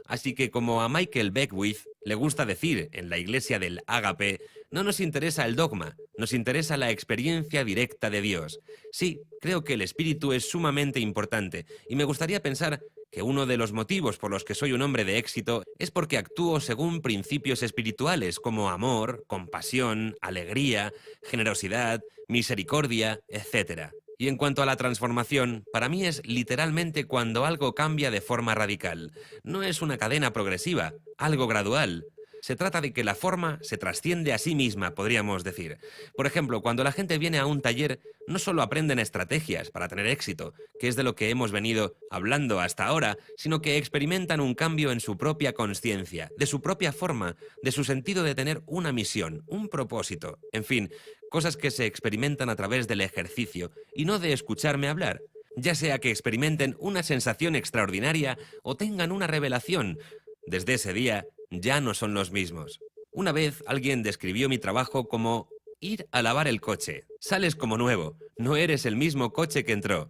Así que, como a Michael Beckwith le gusta decir en la iglesia del Ágape, no nos interesa el dogma, nos interesa la experiencia directa de Dios. Sí, creo que el espíritu es sumamente importante y me gustaría pensar que uno de los motivos por los que soy un hombre de éxito es porque actúo según principios espirituales como amor, compasión, alegría, generosidad, misericordia, etc. Y en cuanto a la transformación, para mí es literalmente cuando algo cambia de forma radical. No es una cadena progresiva, algo gradual. Se trata de que la forma se trasciende a sí misma, podríamos decir. Por ejemplo, cuando la gente viene a un taller, no solo aprenden estrategias para tener éxito, que es de lo que hemos venido hablando hasta ahora, sino que experimentan un cambio en su propia consciencia, de su propia forma, de su sentido de tener una misión, un propósito, en fin, cosas que se experimentan a través del ejercicio y no de escucharme hablar. Ya sea que experimenten una sensación extraordinaria o tengan una revelación, desde ese día ya no son los mismos. Una vez alguien describió mi trabajo como ir a lavar el coche. Sales como nuevo, no eres el mismo coche que entró.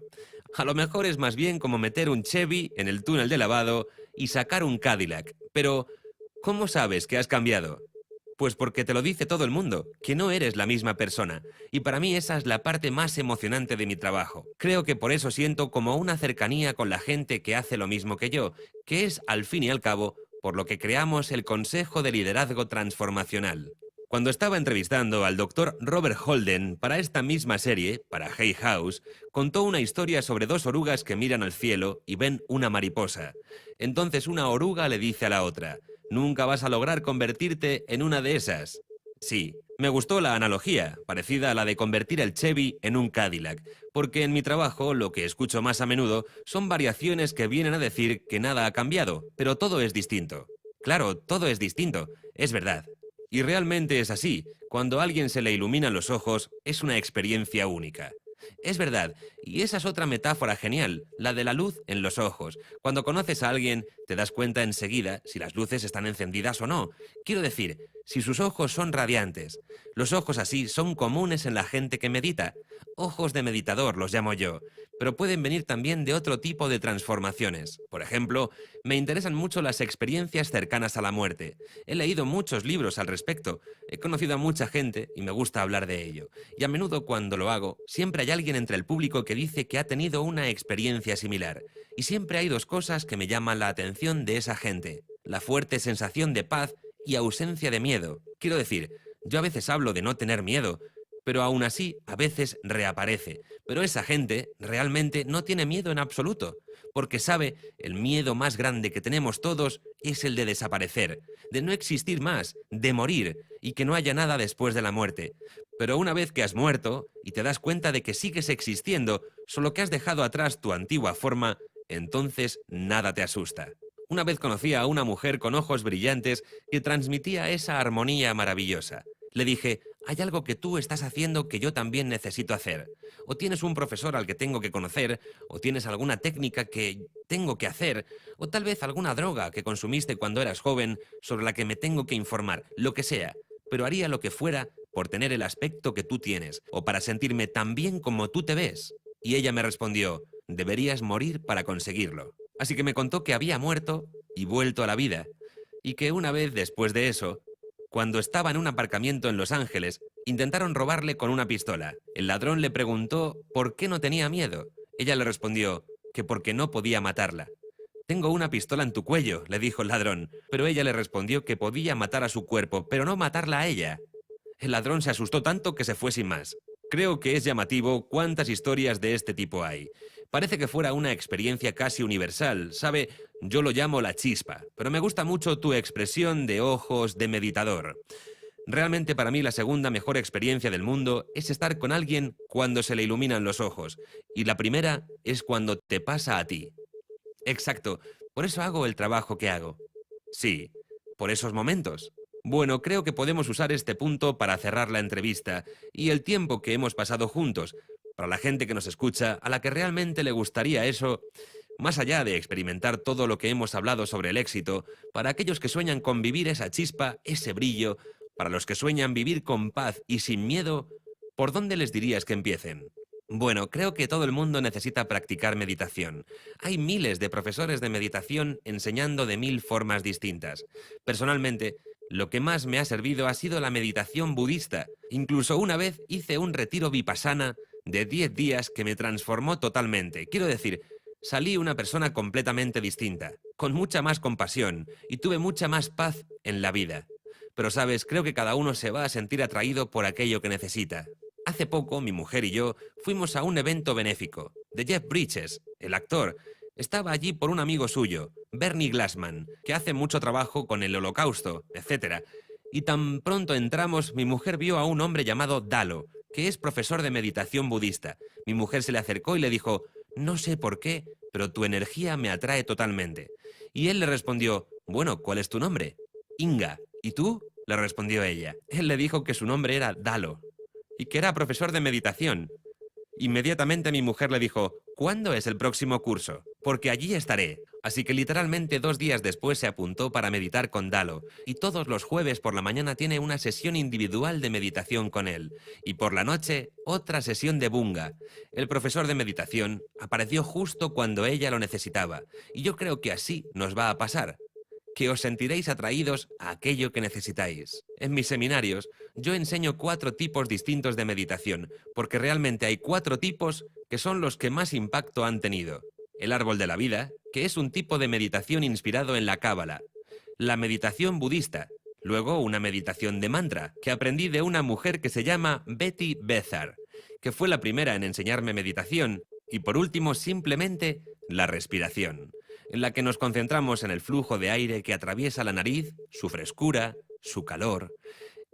A lo mejor es más bien como meter un Chevy en el túnel de lavado y sacar un Cadillac. Pero, ¿cómo sabes que has cambiado? Pues porque te lo dice todo el mundo, que no eres la misma persona. Y para mí esa es la parte más emocionante de mi trabajo. Creo que por eso siento como una cercanía con la gente que hace lo mismo que yo, que es, al fin y al cabo, por lo que creamos el Consejo de Liderazgo Transformacional. Cuando estaba entrevistando al Dr. Robert Holden para esta misma serie, para Hay House, contó una historia sobre dos orugas que miran al cielo y ven una mariposa. Entonces una oruga le dice a la otra: «Nunca vas a lograr convertirte en una de esas». Sí, me gustó la analogía, parecida a la de convertir el Chevy en un Cadillac, porque en mi trabajo lo que escucho más a menudo son variaciones que vienen a decir que nada ha cambiado, pero todo es distinto. Claro, todo es distinto, es verdad. Y realmente es así, cuando a alguien se le iluminan los ojos, es una experiencia única. Es verdad, y esa es otra metáfora genial, la de la luz en los ojos. Cuando conoces a alguien, te das cuenta enseguida si las luces están encendidas o no. Quiero decir, si sus ojos son radiantes. Los ojos así son comunes en la gente que medita. Ojos de meditador los llamo yo, pero pueden venir también de otro tipo de transformaciones. Por ejemplo, me interesan mucho las experiencias cercanas a la muerte. He leído muchos libros al respecto, he conocido a mucha gente y me gusta hablar de ello. Y a menudo cuando lo hago, siempre hay alguien entre el público que dice que ha tenido una experiencia similar. Y siempre hay dos cosas que me llaman la atención de esa gente: la fuerte sensación de paz y ausencia de miedo. Quiero decir, yo a veces hablo de no tener miedo, pero aún así a veces reaparece. Pero esa gente realmente no tiene miedo en absoluto, porque sabe, el miedo más grande que tenemos todos es el de desaparecer, de no existir más, de morir y que no haya nada después de la muerte. Pero una vez que has muerto y te das cuenta de que sigues existiendo, solo que has dejado atrás tu antigua forma, entonces nada te asusta. Una vez conocí a una mujer con ojos brillantes que transmitía esa armonía maravillosa. Le dije: «Hay algo que tú estás haciendo que yo también necesito hacer. O tienes un profesor al que tengo que conocer, o tienes alguna técnica que tengo que hacer, o tal vez alguna droga que consumiste cuando eras joven sobre la que me tengo que informar, lo que sea. Pero haría lo que fuera por tener el aspecto que tú tienes, o para sentirme tan bien como tú te ves». Y ella me respondió: «Deberías morir para conseguirlo». Así que me contó que había muerto y vuelto a la vida, y que una vez después de eso, cuando estaba en un aparcamiento en Los Ángeles, intentaron robarle con una pistola. El ladrón le preguntó por qué no tenía miedo. Ella le respondió que porque no podía matarla. «Tengo una pistola en tu cuello», le dijo el ladrón, pero ella le respondió que podía matar a su cuerpo, pero no matarla a ella. El ladrón se asustó tanto que se fue sin más. Creo que es llamativo cuántas historias de este tipo hay. Parece que fuera una experiencia casi universal, ¿sabe? Yo lo llamo la chispa, pero me gusta mucho tu expresión de ojos de meditador. Realmente para mí la segunda mejor experiencia del mundo es estar con alguien cuando se le iluminan los ojos, y la primera es cuando te pasa a ti. Exacto, por eso hago el trabajo que hago. Sí, por esos momentos. Bueno, creo que podemos usar este punto para cerrar la entrevista y el tiempo que hemos pasado juntos. Para la gente que nos escucha, a la que realmente le gustaría eso, más allá de experimentar todo lo que hemos hablado sobre el éxito, para aquellos que sueñan con vivir esa chispa, ese brillo, para los que sueñan vivir con paz y sin miedo, ¿por dónde les dirías que empiecen? Bueno, creo que todo el mundo necesita practicar meditación. Hay miles de profesores de meditación enseñando de 1000 formas distintas. Personalmente, lo que más me ha servido ha sido la meditación budista. Incluso una vez hice un retiro vipassana de 10 días que me transformó totalmente. Quiero decir, salí una persona completamente distinta, con mucha más compasión y tuve mucha más paz en la vida. Pero sabes, creo que cada uno se va a sentir atraído por aquello que necesita. Hace poco, mi mujer y yo fuimos a un evento benéfico de Jeff Bridges, el actor. Estaba allí por un amigo suyo, Bernie Glassman, que hace mucho trabajo con el Holocausto, etc. Y tan pronto entramos, mi mujer vio a un hombre llamado Dalo, que es profesor de meditación budista. Mi mujer se le acercó y le dijo: «No sé por qué, pero tu energía me atrae totalmente». Y él le respondió: «Bueno, ¿cuál es tu nombre?» «Inga». «¿Y tú?», le respondió ella. Él le dijo que su nombre era Dalo y que era profesor de meditación. Inmediatamente mi mujer le dijo: «¿Cuándo es el próximo curso? Porque allí estaré». Así que literalmente 2 días después se apuntó para meditar con Dalo, y todos los jueves por la mañana tiene una sesión individual de meditación con él, y por la noche otra sesión de Bunga. El profesor de meditación apareció justo cuando ella lo necesitaba, y yo creo que así nos va a pasar, que os sentiréis atraídos a aquello que necesitáis. En mis seminarios, yo enseño 4 tipos distintos de meditación, porque realmente hay 4 tipos que son los que más impacto han tenido. El árbol de la vida, que es un tipo de meditación inspirado en la Cábala. La meditación budista. Luego una meditación de mantra, que aprendí de una mujer que se llama Betty Bezar, que fue la primera en enseñarme meditación. Y por último, simplemente, la respiración, en la que nos concentramos en el flujo de aire que atraviesa la nariz, su frescura, su calor.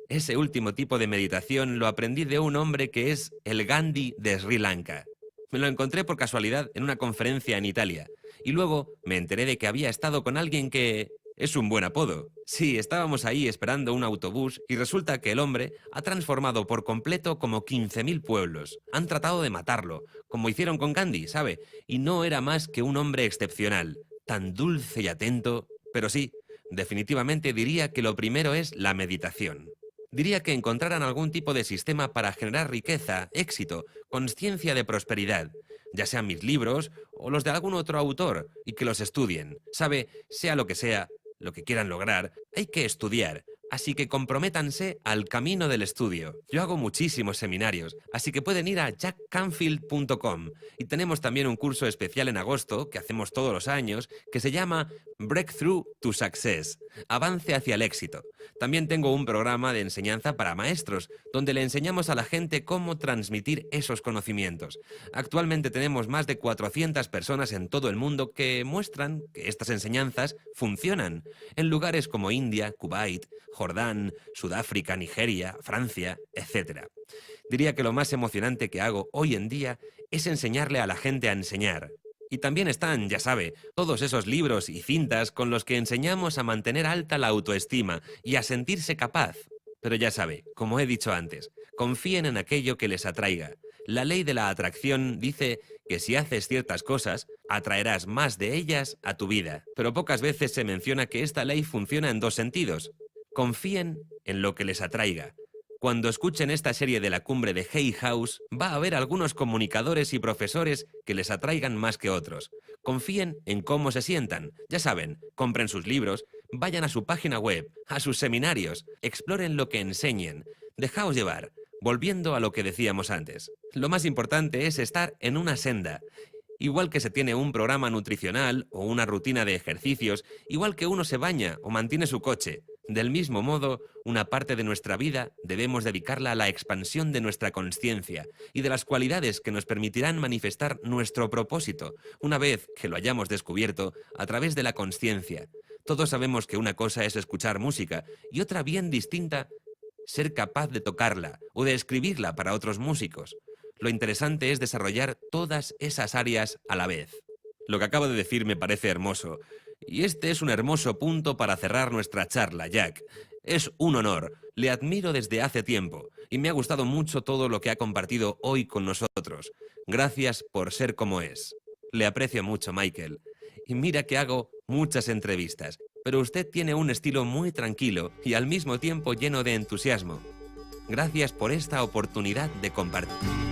Ese último tipo de meditación lo aprendí de un hombre que es el Gandhi de Sri Lanka. Me lo encontré por casualidad en una conferencia en Italia, y luego me enteré de que había estado con alguien que... es un buen apodo. Sí, estábamos ahí esperando un autobús y resulta que el hombre ha transformado por completo como 15.000 pueblos. Han tratado de matarlo, como hicieron con Gandhi, ¿sabe? Y no era más que un hombre excepcional, tan dulce y atento. Pero sí, definitivamente diría que lo primero es la meditación. Diría que encontraran algún tipo de sistema para generar riqueza, éxito, consciencia de prosperidad, ya sean mis libros o los de algún otro autor, y que los estudien. Sabe, sea lo que quieran lograr, hay que estudiar. Así que comprométanse al camino del estudio. Yo hago muchísimos seminarios, así que pueden ir a jackcanfield.com. Y tenemos también un curso especial en agosto, que hacemos todos los años, que se llama Breakthrough to Success, avance hacia el éxito. También tengo un programa de enseñanza para maestros, donde le enseñamos a la gente cómo transmitir esos conocimientos. Actualmente tenemos más de 400 personas en todo el mundo que muestran que estas enseñanzas funcionan, en lugares como India, Kuwait, Jordán, Sudáfrica, Nigeria, Francia, etc. Diría que lo más emocionante que hago hoy en día es enseñarle a la gente a enseñar. Y también están, ya sabe, todos esos libros y cintas con los que enseñamos a mantener alta la autoestima y a sentirse capaz. Pero ya sabe, como he dicho antes, confíen en aquello que les atraiga. La ley de la atracción dice que si haces ciertas cosas, atraerás más de ellas a tu vida. Pero pocas veces se menciona que esta ley funciona en 2 sentidos. Confíen en lo que les atraiga. Cuando escuchen esta serie de la cumbre de Hay House, va a haber algunos comunicadores y profesores que les atraigan más que otros. Confíen en cómo se sientan. Ya saben, compren sus libros, vayan a su página web, a sus seminarios, exploren lo que enseñen. Dejaos llevar. Volviendo a lo que decíamos antes, lo más importante es estar en una senda. Igual que se tiene un programa nutricional o una rutina de ejercicios, igual que uno se baña o mantiene su coche. Del mismo modo, una parte de nuestra vida debemos dedicarla a la expansión de nuestra consciencia y de las cualidades que nos permitirán manifestar nuestro propósito, una vez que lo hayamos descubierto a través de la consciencia. Todos sabemos que una cosa es escuchar música y otra bien distinta, ser capaz de tocarla o de escribirla para otros músicos. Lo interesante es desarrollar todas esas áreas a la vez. Lo que acabo de decir me parece hermoso. Y este es un hermoso punto para cerrar nuestra charla, Jack. Es un honor, le admiro desde hace tiempo y me ha gustado mucho todo lo que ha compartido hoy con nosotros. Gracias por ser como es. Le aprecio mucho, Michael. Y mira que hago muchas entrevistas, pero usted tiene un estilo muy tranquilo y al mismo tiempo lleno de entusiasmo. Gracias por esta oportunidad de compartir.